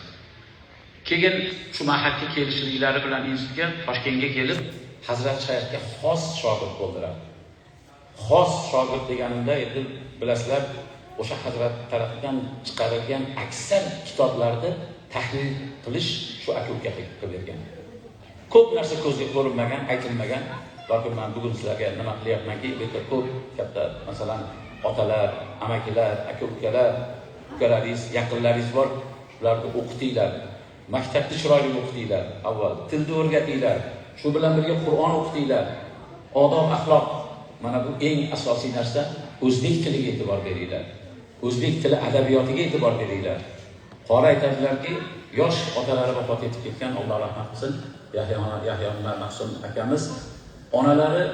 Keyin shu ma'hadga kelishliklari bilan institutga Toshkentga kelib, Hazrat Shayxga xos shogird bo'ldilar. Xos shogird deganimda endi bilasizlar, o'sha Hazrat tarafidan chiqarilgan aksar kitoblarni tahlil qilish shu aka-uka qilib bergan. Ko'p narsa ko'zga ko'rinmagan, aytilmagan. Lekin men bugun sizlarga nima qilyapmanki, bu yerda ko'p katta, masalan, otalar, amakilar, aka-ukalar, ukalaringiz, yaqinlaringiz bor. Ularni o'qitinglar. Maktabda chiroyli o'qitinglar. Avval tilni o'rgatinglar. Shu bilan birga Qur'on o'qitinglar. Odob, axloq. Mana bu eng asosiy narsa. O'zbek tiliga e'tibor beringlar. O'zbek tili adabiyotiga e'tibor beringlar. Qori aytadilarki, yosh otalari vafot etib ketgan, Alloh rahmat qilsin, Yahyo Mahsun akamiz, onalari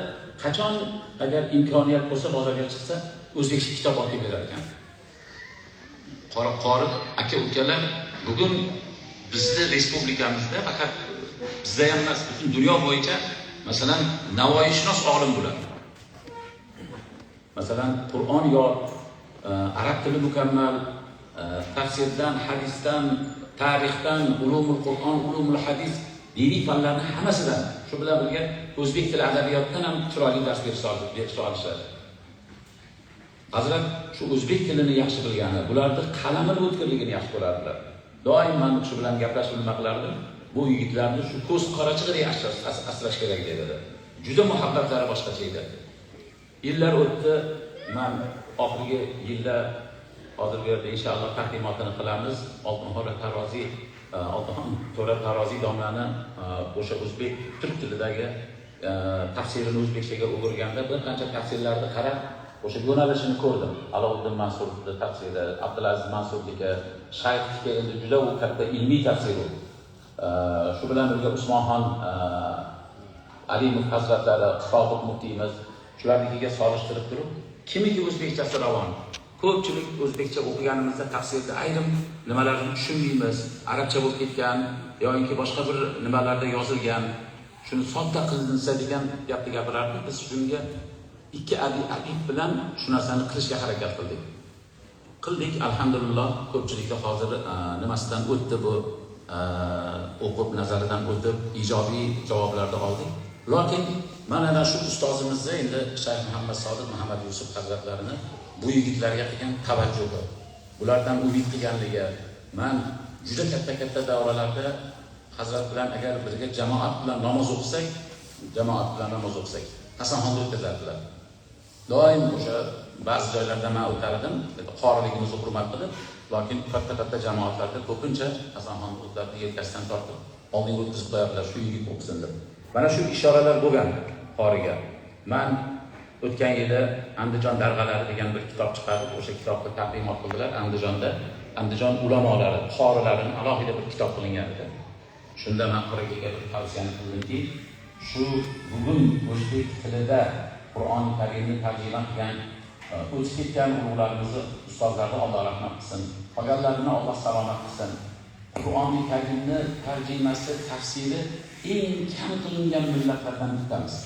qachon agar imkoniyat bo'lsa bozorga chiqsa, o'zbekcha kitob olib berar ekan. Qori aka-ukalar bugun bizning respublikamizda faqat bizda ham emas, butun dunyo bo'yicha masalan Navoiyshunos olim bo'ladi. Masalan, Qur'on yod, arab tili mukammal, tafsirdan, hadisdan, tarixdan, ulumul Qur'on, ulumul hadis, diniy fanlarning hammasidan, shu bilan birga o'zbek tili adabiyotdan ham chiroyli dars berishni olishadi. Hazrat shu o'zbek tilini yaxshi bilgani, bularning qalamini o'tkirligini yaxshi ko'rardilar. Doim men shu bilan gaplashib nima qilardim? Bu yigitlarni shu ko'z qorachig'ida asrash kerak dedi. Juda muhabbatlari boshqacha edi. Yillar o'tdi, men oxirgi yilda hozir bu yerda inshaalloh taqdimotini qilamiz. Oltinxon To'ra Taroziy domlani o'sha o'zbek turk tilidagi tafsirini o'zbekchaga o'girganda bir qancha tafsirlarni qarab, o'sha yo'nalishini ko'rdim. Aloviddin Mansurovning tafsiri, Abdulaziz Mansurniki, Shayxniki endi juda u katta ilmiy tafsir. Shu bilan birga Usmonxon Alimov hazratlari, sobiq muftiyimiz shularnikiga solishtirib turib, kimiki o'zbekchasi ravon. Ko'pchilik o'zbekcha o'qiganimizda tafsirda ayrim nimalarni tushunmaymiz, arabcha bo'lib ketgan yoki boshqa bir nimalarda yozilgan, shuni sodda qilinsa degan gapni gapirardi. Biz shunga ikki adib bilan shu narsani qilishga harakat qildik. Alhamdulillah, ko'pchilikda hozir nimasidan o'tdi bu o'qib nazaridan o'tib ijobiy javoblarni oldik. Lekin mana shu ustozimizni endi Shayx Muhammad Sodiq Muhammad Yusuf hazratlarini bu yigitlarga qilgan tavajjuhi, ulardan umid qilganligi, men juda katta davralarda hazrat bilan agar birga jamoat bilan namoz o'qisak, Hasanxonda o'tkazardilar. Doim o'sha ba'zi joylarda men o'tardim, qoriligimizni hurmat qilib, lekin katta jamoatlarda ko'pincha Hasanxonda o'tlarni yelkasidan tortib, oldinga o'tkazib qo'yardilar, shu yigit o'qisin deb. Mana shu ishoralar bo'lgan qoriga. Men o'tgan yili Andijon darg'alari degan bir kitob chiqarib, o'sha kitobni taqdimot qildilar Andijonda. Andijon ulamolari, qorilarini alohida bir kitob qilingan edi. Shunda men qoriga bir tavsiyani qildimki, shu bugun o'zbek tilida Qur'oni Karimni tarjima qilgan o'tib ketgan ulug'larimizni ustozlarni Alloh rahmat qilsin, qolganlarini Alloh salomat qilsin. Qur'oni Karimni tarjimasi, tafsiri eng kam qilingan millatlardan bittamiz.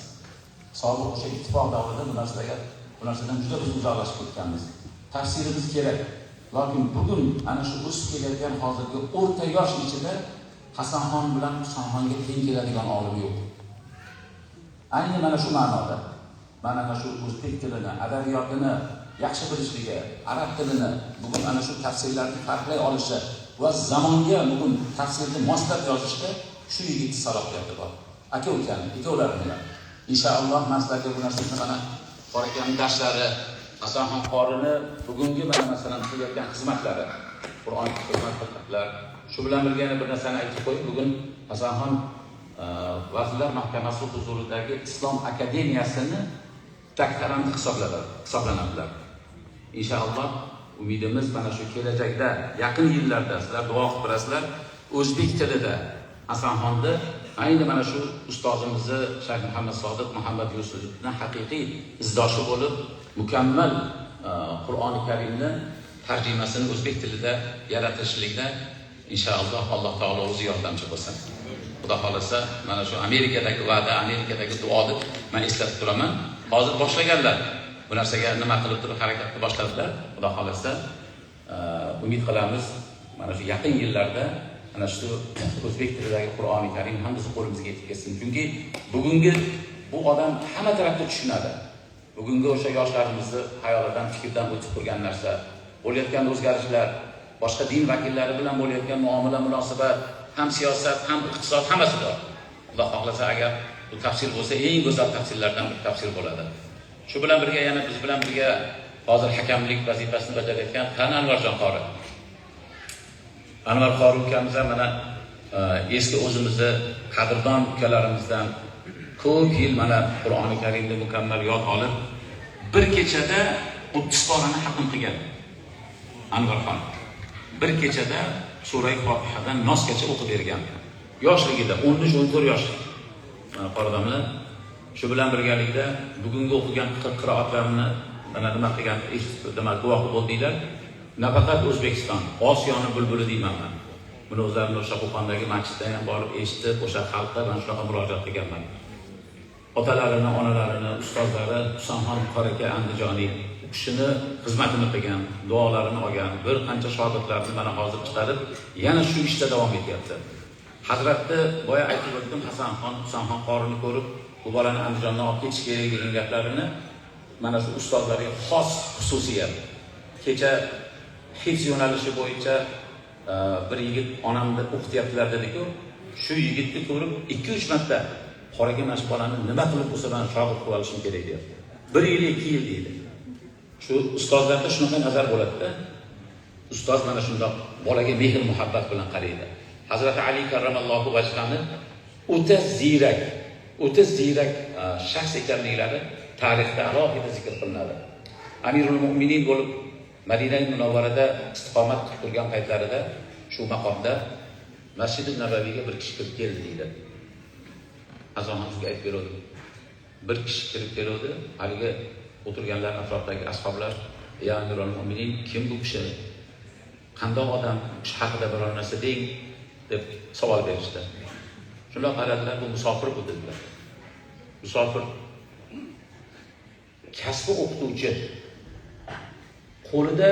Sobiq o'sha ittifoq davrida bu narsadan juda biz uzoqlashib ketganmiz. Tafsirimiz kerak. Lekin bugun ana shu o'sib kelayotgan hozirgi o'rta yosh ichida Hasanxon bilan Husanxonga teng keladigan olim yo'q. Ayni mana shu ma'noda. Mana shu o'zbek tilini, adabiyotini yaxshi bilishligi, arab tilini bugun ana shu tafsirlarni farqlay olishi va zamonga bugun tafsirni moslab yozishda shu yigit salohiyati bor. Aka-ukani, ikkovlarini. Inshaalloh maslarga bu narsani mana qorakamning darslari, Hasanxon qorini bugungi mana masalan qilayotgan xizmatlari, Qur'onga xizmat qilganlar. Shu bilan birga bir narsani aytib qo'yib, bugun Hasanxon Vazirlar Mahkamasi huzuridagi Islom akademiyasini taktarandi hisoblanadilar. Inshaalloh umidimiz mana shu kelajakda, yaqin yillarda sizlar duo qilib turasizlar, o'zbek tilida Hasanxonda ayni mana shu ustozimizni Shayx Muhammad Sodiq Muhammad Yusufning haqiqiy izdoshi bo'lib, mukammal Qur'oni Karimni tarjimasini o'zbek tilida yaratishlikda inshaalloh Alloh taolo o'zi yordamchi bo'lsin. Xudo xolasa mana shu Amerikadagi va'da, Amerikadagi duoni men eslatib turaman. Hozir boshlaganlar. Bu narsaga nima qilib turib harakatni boshladilar. Xudo xolasa umid qilamiz mana shu yaqin yillarda ana shu o'zbek tilidagi Qur'oni Karim ham bizning qo'limizga yetib kelsin. Chunki bugungi bu odam hamma tarafda tushunadi. Bugungi o'sha yoshlarimizni hayolidan, fikrdan o'tib turgan narsa, bo'layotgan o'zgarishlar, boshqa din vakillari bilan bo'layotgan muomala, munosabat, ham siyosat, ham iqtisod hammasi bor. Alloh xohlasa agar bu tafsir bo'lsa, eng go'zal tafsirlardan bir tafsir bo'ladi. Shu bilan birga yana biz bilan birga hozir hakamlik vazifasini bajarayotgan Anvarjon qori. Anvar qori ukamiz mana eski o'zimizni qadrdon ukalarimizdan ko'p yil mana Qur'oni Karimni mukammal yod olib, bir kechada 30 parani hatm qilgan. Anvar xon bir kechada Sura-i Fotihadan nosgacha o'qib bergan. Yoshligida 13-14 yoshli. Qoradamlar shu bilan birgalikda bugungi o'qigan qiroatlarini mana nima qilgan, demak guvoh bo'ldinglar. Nafaqat O'zbekiston, Osiyoning bulbuli deyman men. Buni o'zlarim o'sha Qo'qondagi masjidda ham borib eshitib, o'sha xalqqa men shunaqa murojaat qilganman. Otalarini, onalarini, ustozlari Husanxon qoraka Andijoniy kishini xizmatini qilgan, duolarini olgan bir qancha shogirdlarni mana hozir chiqarib, yana shu ishda davom etyapti. Hazratni boya aytib o'tdim, Husanxon qorini ko'rib, bu bolani Andijondan olib ketish kerak degan gaplarini mana shu ustozlarga xos xususiyat. Kecha hifz yo'nalishi bo'yicha bir yigit onamni o'qityaptilar dedi-ku, shu yigitni ko'rib 2-3 marta qoraga mana shu bolani nima qilib bo'lsa men shogird qilib olishim kerak deyapti. 1 yil 2 yil deydi. Shu ustozlarda shunaqa nazar bo'ladi-da. Ustoz mana shundoq bolaga mehr muhabbat bilan qaraydi. Hazrat Ali karramallohu vajhani o'ta ziyrak shaxs ekanliklari tarixda alohida zikr qilinadi. Amirul Mu'minin bo'lib Madina-i Munawvarada istiqomat qilib turgan paytlarida shu maqomda Masjid-i Nabaviyga bir kishi kirib keldi deydi. Azonimizga aytib berdi. Bir kishi kirib keldi, haligi o'tirganlar atrofdagi ashoblar, "Ya Amirul Mu'minin, kim bu kishi? Qanday odam? Kishi haqida biror narsa deng" deb savol berishdi. Shunda qaradilar, bu musofir bu dedilar. Musofir kasbi o'qituvchi. Qo'lida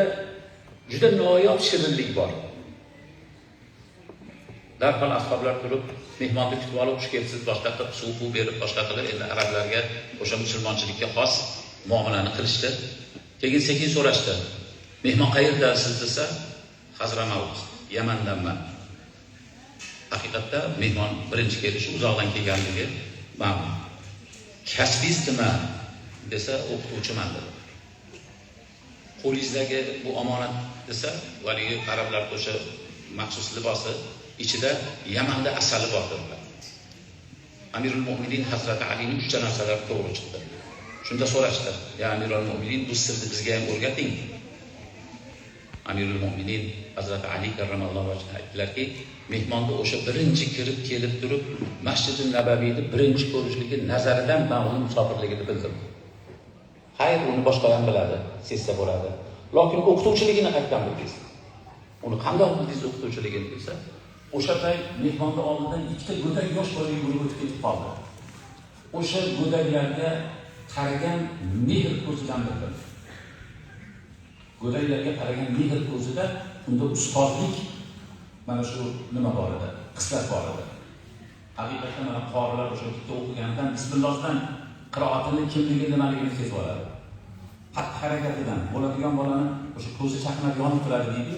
juda noyob shirinlik bor. Darhol ashoblar turib, mehmonni kutib olib, xush kelibsiz, boshqa qilib suv berib, boshqa qilib, endi arablarga o'sha musulmonchilikka xos muomalani qilishdi. Keyin sekin so'rashdi. Mehmon qayerdansiz desa, Hazramaut, Yamandanman. Haqiqatda mehmon birinchi kelishi uzoqdan kelganligi ma'lum. kasbingiz nima desa o'qituvchiman dedi. Qo'lingizdagi bu omonat desa, valigi arablar o'sha maxsus libosi ichida Yamanda asali bor dedilar. Amirul Mu'minin Hazrat Alining 3 ta narsalar to'g'ri chiqdi. Shunda so'rashdi: "Ya Amirul Mu'minin, bu sirni bizga ham o'rgating." Amirul Mu'minin Hazrat Ali karramallohu vajhihi aytdilarki, mehmonni o'sha birinchi kirib kelib turib, Masjidun Nabaviyni birinchi ko'rishligi nazaridan men uni musofirligini bildim. Hayr, uni boshqa ham biladi, sezsa bo'ladi. Lekin o'qituvchiligini qayerdan bildingiz? Uni qanday bildingiz o'qituvchiligini desa, o'sha payt mehmonni oldidan ikkita go'dak yosh bola yugurib o'tib ketib qoldi. O'sha go'daklarga qaragan mehr ko'zidan bildim. Go'daklarga qaragan mehr ko'zida unda ustozlik mana shu nima bor edi, qislat bor edi. Haqiqatan mana qorilar o'sha bitta o'qigandan bismillahdan qiroatini kimligi nimaligini sezib oladi. Xatti harakatidan bo'ladigan bolani o'sha ko'zi chaqnab yonib turadi deydi.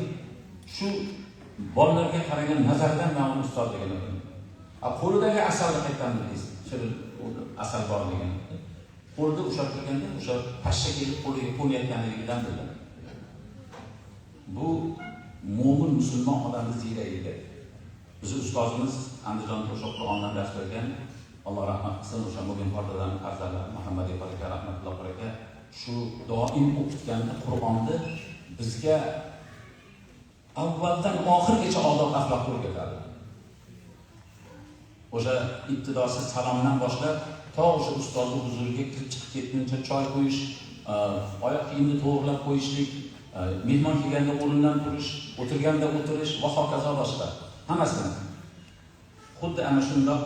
Shu bolalarga qaragan nazardan men ustozligini bildim. Qo'lidagi asalni qayerdan bildingiz? Shirin asal borligini. Qo'lida ushlab turganda o'sha pashsha kelib qo'liga qo'nayotganligidan bildim. Bu mo'min musulmon odamning ziyraligi. Bizi ustozimiz Andijonda o'sha Qur'ondan dars bergan, Alloh rahmat qilsin, o'sha mo'min farzandlar farzandlar Muhammad aka rahmatulloh aka shu doim o'qitganda Qur'onni bizga avvaldan oxirigacha odob axloq o'rgatadi. O'sha ibtidosiz salomdan boshlab to o'sha ustozning huzuriga kirib chiqib ketguncha choy qo'yish, oyoq kiyimni to'g'rilab qo'yishlik, mehmon kelganda o'rnidan turish, o'tirganda o'tirish va hokazo boshqa. Hammasini. Xuddi ana shundoq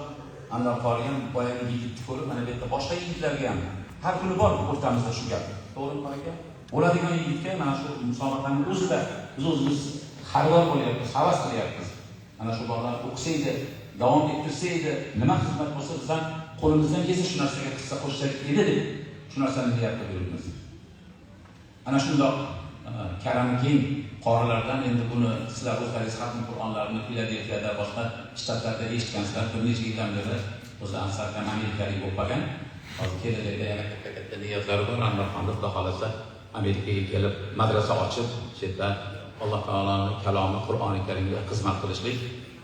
Anvar qori ham boyagi yigitni ko'rib, mana bu yerda boshqa yigitlarga ham har kuni bor o'rtamizda shu gap. To'g'rimi aka? Bo'ladigan yigitga mana shu musobaqaning o'zida biz o'zimiz xaridor bo'lyapmiz, havas qilyapmiz. Mana shu bolalar o'qisaydi, davom ettirsaydi, nima xizmat bo'lsa bizdan qo'limizdan kelsa shu narsaga hissa qo'shsak edi deb shu narsani niyat qilib ana shundoq karam keng qorilardan endi buni sizlar o'zlaringiz xatm Qur'onlarini Filadelfiyada boshqa shtatlarda eshitgansizlar, bir necha yildan beri o'zi Ansar ham amerikalik bo'lib qolgan. Hozir kelajakda yana katta niyatlari bor. Anvarxonda Xudo xolasa Amerikaga kelib madrasa ochib, chetda Alloh taoloning kalomi Qur'oni Karimga xizmat qilishlik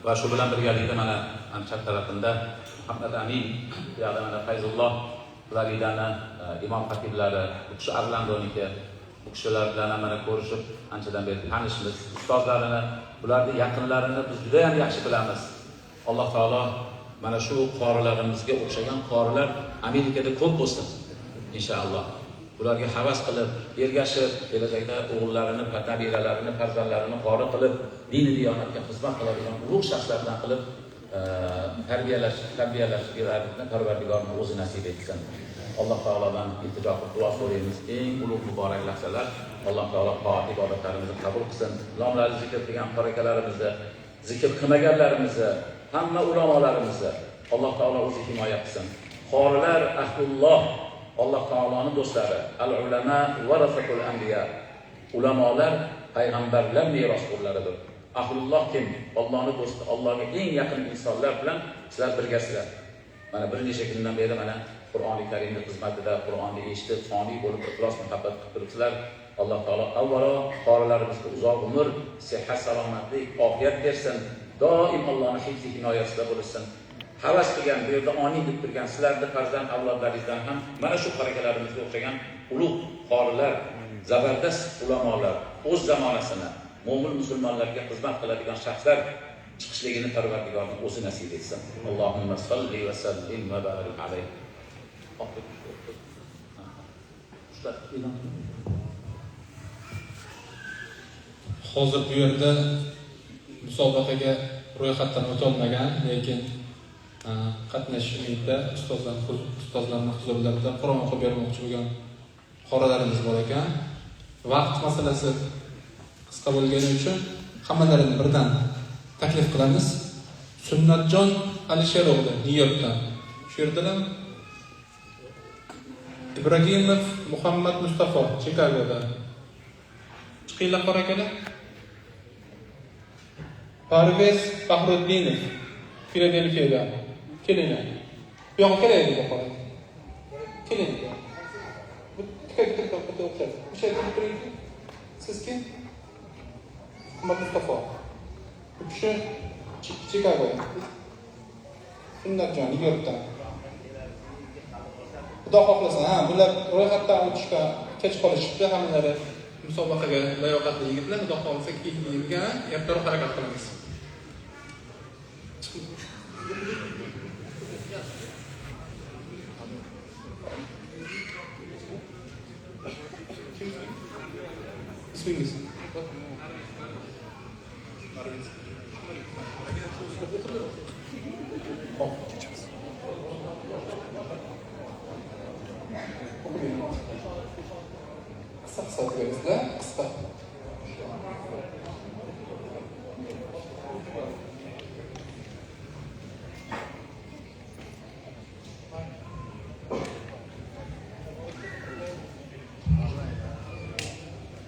va shu bilan birgalikda mana chat tarafida Muhammad Amin, yo'da mana Fayzulloh Floridani imom xatiblari, bu kishi Arlandoniki, bu kishilar bilan mana ko'rishib anchadan beri tanishmiz. Ustozlarini, bularning yaqinlarini biz juda ham yaxshi bilamiz. Alloh taolo mana shu qorilarimizga o'xshagan qorilar Amerikada ko'p bo'lsin inshaalloh. Ularga havas qilib, ergashib, kelajakda o'g'illarini, nabiralarini, farzandlarini qori qilib, din diyonatga xizmat qiladigan ulug' shaxslardan qilib tarbiyalash beradigan Parvardigorning o'zi nasib etsin. Alloh taolodan iltijo qilib duo so'raymiz. Eng ulug' muborak lahzalar Alloh taolo toat ibodatlarimizni qabul qilsin. Inomlarni zikr qilgan qorakalarimizni, zikr qilmaganlarimizni, hamma ulamolarimizni Alloh taolo o'zi himoya qilsin. Qorilar ahlulloh, Alloh taoloning do'stlari, al-ulama varasatul anbiya. Ulamolar payg'ambarlar merosxo'rlaridir. Ahlulloh kim? Allohning do'sti, Allohga eng yaqin insonlar bilan sizlar birgasizlar. Mana bir necha kundan beri mana Qur'oni Karimning xizmatida, Qur'onni eshitib, soniy bo'lib ixlos muhabbat qilib turibsizlar. Alloh taolo avvalo qorilarimizga uzoq umr, sihat, salomatlik, ofiyat bersin. Doim Allohning hifzi himoyasida bo'lsin. Havas qilgan, bu yerda oniy deb turgan sizlarning farzand avlodlaringizdan ham mana shu harakatlarimizga o'xshagan ulug' qorilar, zabardast ulamolar o'z zamonasini mo'min musulmonlarga xizmat qiladigan shaxslar chiqishligini Parvardigorning o'zi nasib etsin. Allohumma salli va sallim va barik alayhi. Hozir bu yerda musobaqaga ro'yxatdan o'tolmagan, lekin qatnashish umidida ustozlarning huzurlarida Qur'on o'qib bermoqchi bo'lgan qorilarimiz bor ekan. Vaqt masalasi qisqa bo'lgani uchun hammalarini birdan taklif qilamiz. Sunnatjon Alisherovda Nyu-Yorkdan. Shu yerdalar Ibragimov Muhammad Mustafa Chikagoda. Chiqinglar qorakalar. Parvez Faxruddinov Filadelfiyada. Kelinglar. Bu yoqqa kelaydi bu qo'y. keling. Bu tikka o'xshaydi. O'sha yerga turing. Siz kim? Muhammad Mustafa. Bu kishi Chicago. Sunnatjon Nyu-Yorkdan. Xudo xohlasa, bular ro'yxatdan o'tishga kech qolishibdi hammalari. Musobaqaga layoqatli yigitlar, xudo xohlasa keyingi yilga ertaroq harakat qilamiz. Ismingiz? Qisqa tugaysizlar, qisqa.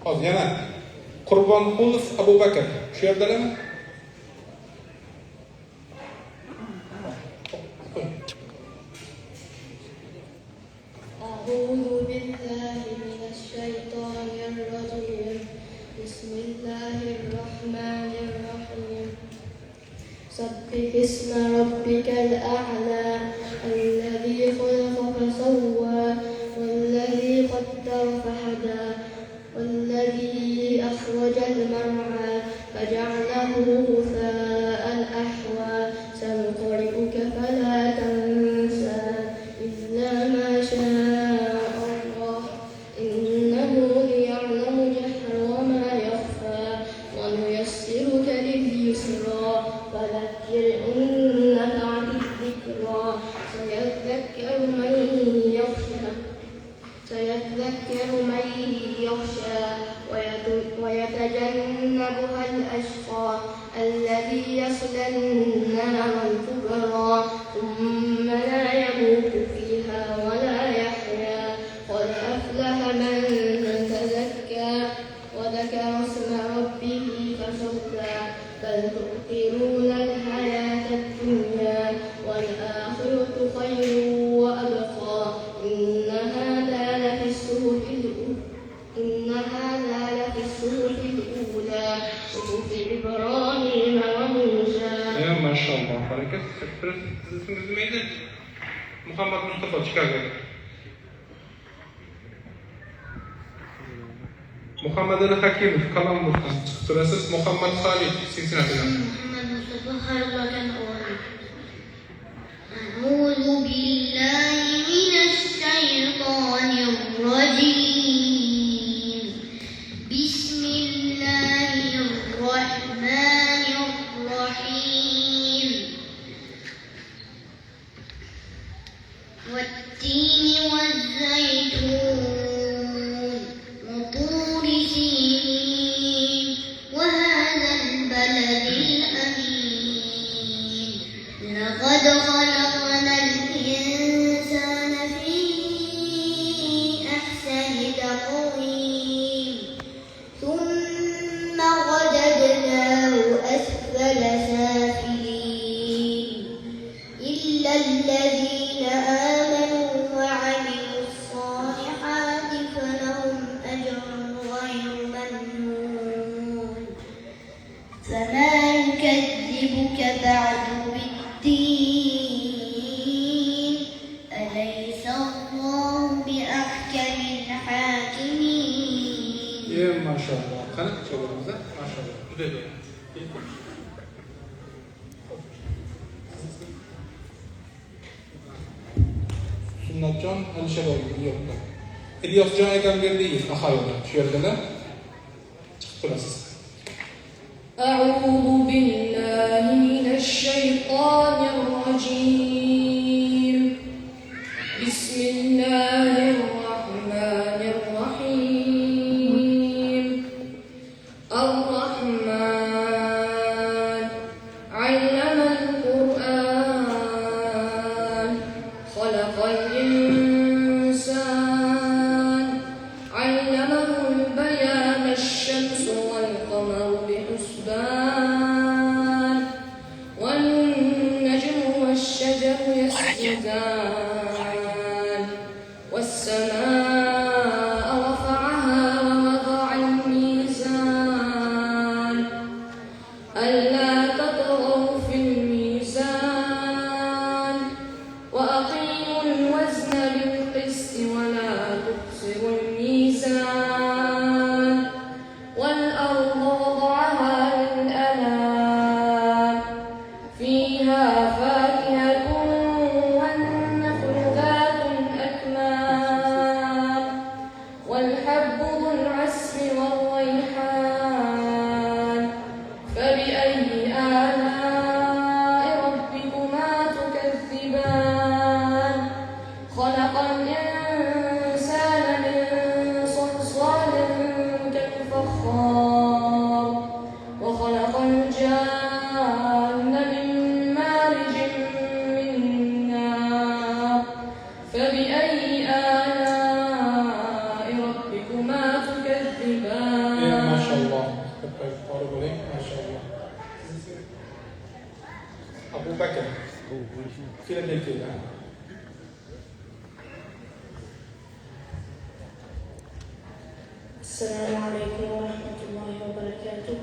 Hozir yana Qurbonqulov Abu Bakr shu yerdalarmi? أعوذ بالله من الشيطان الرجيم بسم الله الرحمن الرحيم سبح اسم ربك الأعلى الذي خلق فسوى والذي قدر فهدى والذي أخرج المرعى فجعله غثاء أحوى سنقرئك فلا تنسى إلا ما شاء الله إنه ليعلم الجهر وما يخفى ونيسرك لليسرى فذكر إن نفعت الذكرى سيذكر من يخشى ويتجنبها الأشقى الذي يصلى النار الكبرى ثم لا يموت فيها ولا يحيا قد أفلح من تزكى وذكر اسم ربه فصلى بل تؤثرون الحياة الدنيا والآخرة خير وأبقى إن هذا لفي الصحف الأولى صحف إبراهيم وموسى. Ya maşallah, hareket. Sizin neydi? Muhammed Mustafa Chicago. Muhammed Ali Hakim Kalamur'dan çıktı. Turasiz Muhammed Halid Cincinnati'den. Muhammed Mustafa Harbakan أعوذ بالله من الشيطان الرجيم بسم الله الرحمن الرحيم والتين والزيتون وطور سينين وهذا البلد الأمين لقد خلقنا الإنسان في أحسن تقويم ثم رددناه أسفل سافلين إلا الذين آمنوا وعملوا الصالحات فلهم أجر غير ممنون فما يكذبك بعد بالدين أليس الله بأحكم الحاكمين. Ya maşallah. Kanıt çevirimizde. Maşallah. Güzel oldu. Sunnatjon Alisher Nyu-Yorkda. İlyosjon Egamberdiyev Ahayda shu yerdalar. Chiqib turasiz. أعوذ بالله من الشيطان الرجيم بسم الله الرحمن الرحيم الرحمن علم القرآن خلق الإنسان علمه البيان الشمس والقمر بحسبان والنجم Philadelphia. السلام عليكم ورحمة الله وبركاته.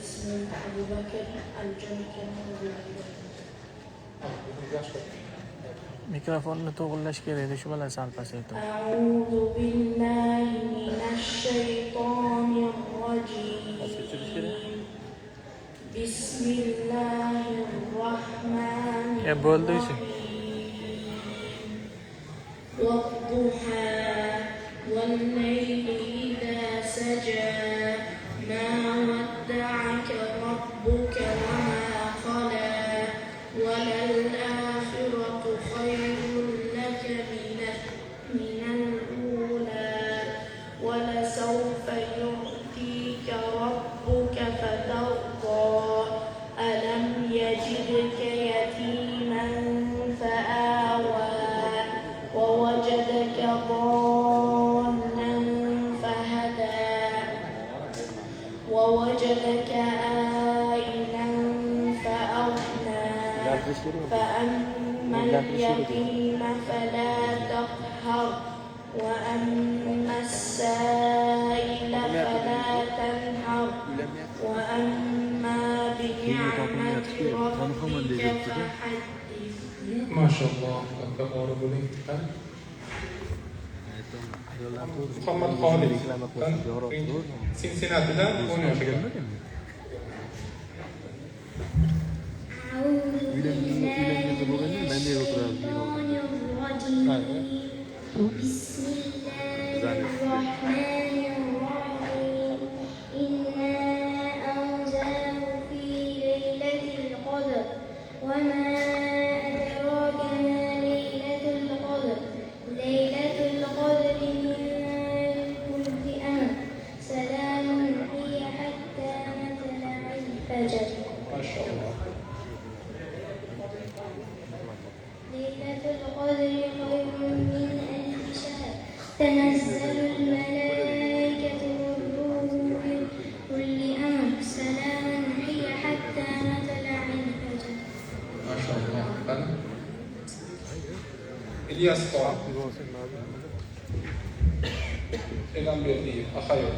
اسمي أبو بكر الجمكة. mikrofonni to'g'irlash kerak edi, shu bilan sal pasaytirdim. أعوذ بالله من الشيطان الرجيم. بسم الله الرحمن bo'ldi shu. والضحى والليل إذا سجى ما ودعك ربك وما قلى وللآخرة خير لك من الأولى ولسوف يعطيك ربك فترضى ألم يجدك يتيما فآوى ووجدك ضالا فهدى ووجدك عائلا فأغنى فأما اليتيم فلا تقهر وأما السائل فلا تنهر وأما بنعمة ربك فحدث. ما شاء الله. Katta bo'ling. Muhammad Xolid. Cincinnati'dan 10 yoshga. أعوذ بالله من الشيطان الرجيم. بسم الله الرحمن الرحيم. إنا أنزلناه في ليلة القدر وما أدراك ما ليلة القدر. ليلة القدر من كل أمر سلام هي حتى مطلع الفجر. ما شاء الله. ليلة القدر خير من ألف شهر. تنزل الملائكة والروح من كل أمر سلام هي حتى مطلع الفجر. ما شاء الله. İlyas Doğan. Selam verdiği Akayol.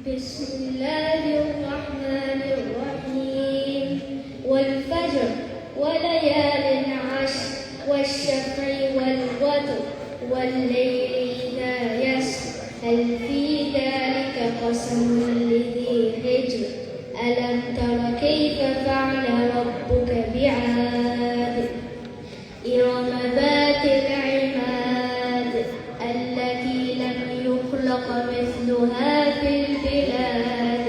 بسم الله الرحمن الرحيم. والفجر وليال عشر والشفع والوتر والليل إذا يسر هل في ذلك قسم لذي حجر ألم تر كيف فعل ربك بعاد إرم ذات العماد التي لم يخلق مثلها في البلاد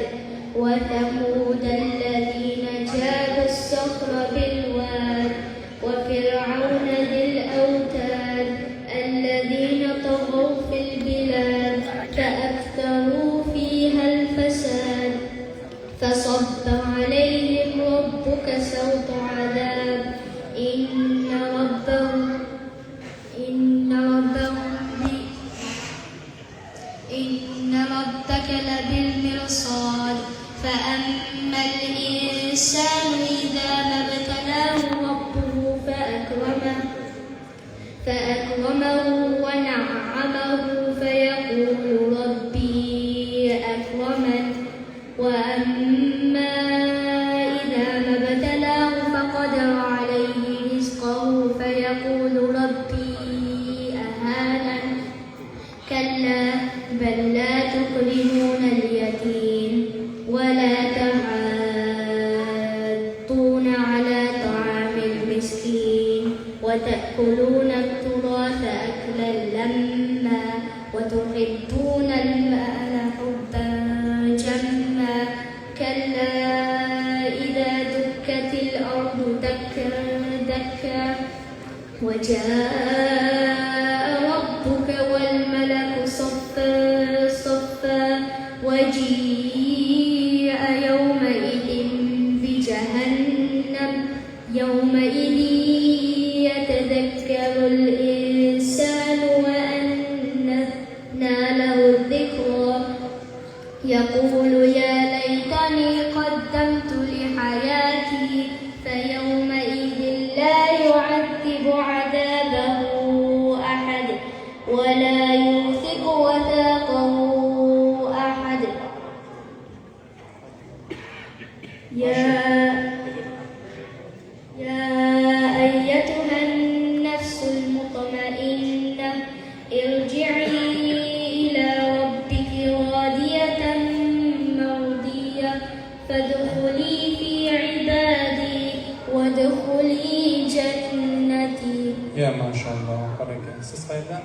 وثمود الذين جابوا الصخر بالواد وفرعون ذي الأوتاد الذين طغوا في البلاد فأكثروا فيها الفساد فصب عليهم ربك سوط عذاب إن ربك لبالمرصاد فأما الإنسان إذا ما ابتلاه ربه فأكرمه ونعمه فيقول ربي أكرمن وأما إذا ما ابتلاه فقدر عليه رزقه فيقول ربي أهانن كلا بل لا تكرمون اليتيم ولا تحاضون على طعام المسكين وتأكلون التراث أكلا لما وتحبون المال حبا جما كلا إذا دكت الأرض دكا دكا وجاء ربك والملك صفا صفا وجيء يومئذ بجهنم يومئذ يتذكر الإنسان وأنى له الذكرى يقول يا ولا يوثق وثاقه أحد. يا أيتها النفس المطمئنة ارجعي إلى ربك راضية مرضية فادخلي في عبادي وادخلي جنتي. يا ما شاء الله عليك. Siz qayerdan?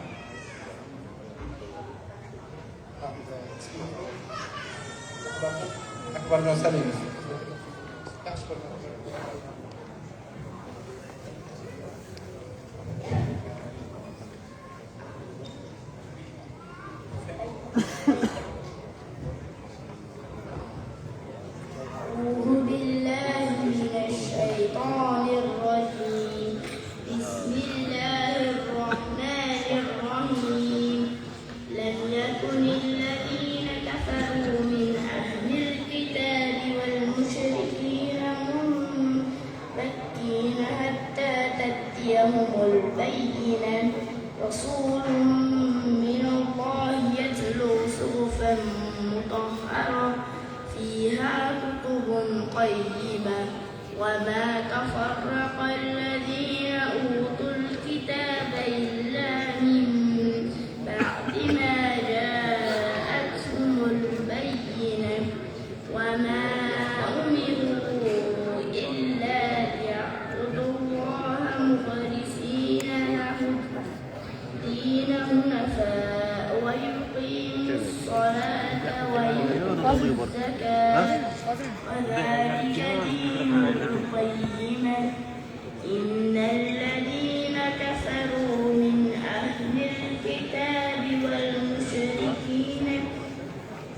Akbarjon Salimov. أعوذ بالله من الشيطان الرجيم. بسم الله الرحمن الرحيم. لم يكن الذين كفروا من أهل الكتاب والمشركين منفكين حتى تأتيهم البينة. رسول من الله يتلو صحفا مطهرة فيها كتب قيمة. وما تفرق الذين أوتوا الكتاب إلا من بعد ما جاءتهم البينة. وما أمروا إلا ليعبدوا الله مخلصين له الدين حنفاء ويقيموا الصلاة ويؤتوا الزكاة وذلك دين القيمة. إن الذين كفروا من أهل الكتاب والمشركين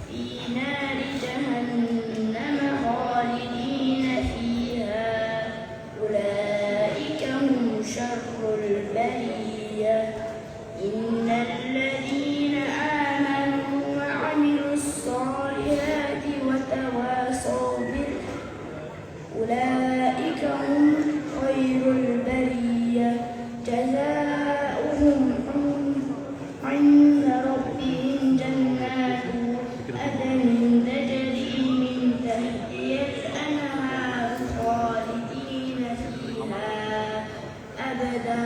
في نار جهنم خالدين فيها أولئك هم شر البرية. إن الذين آمنوا وعملوا الصالحات وتواصوا أولئك هم خير البرية. جزاؤهم عند ربهم جنات عدن تجري من تحتها الأنهار خالدين فيها أبدا.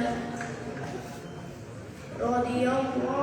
رضي الله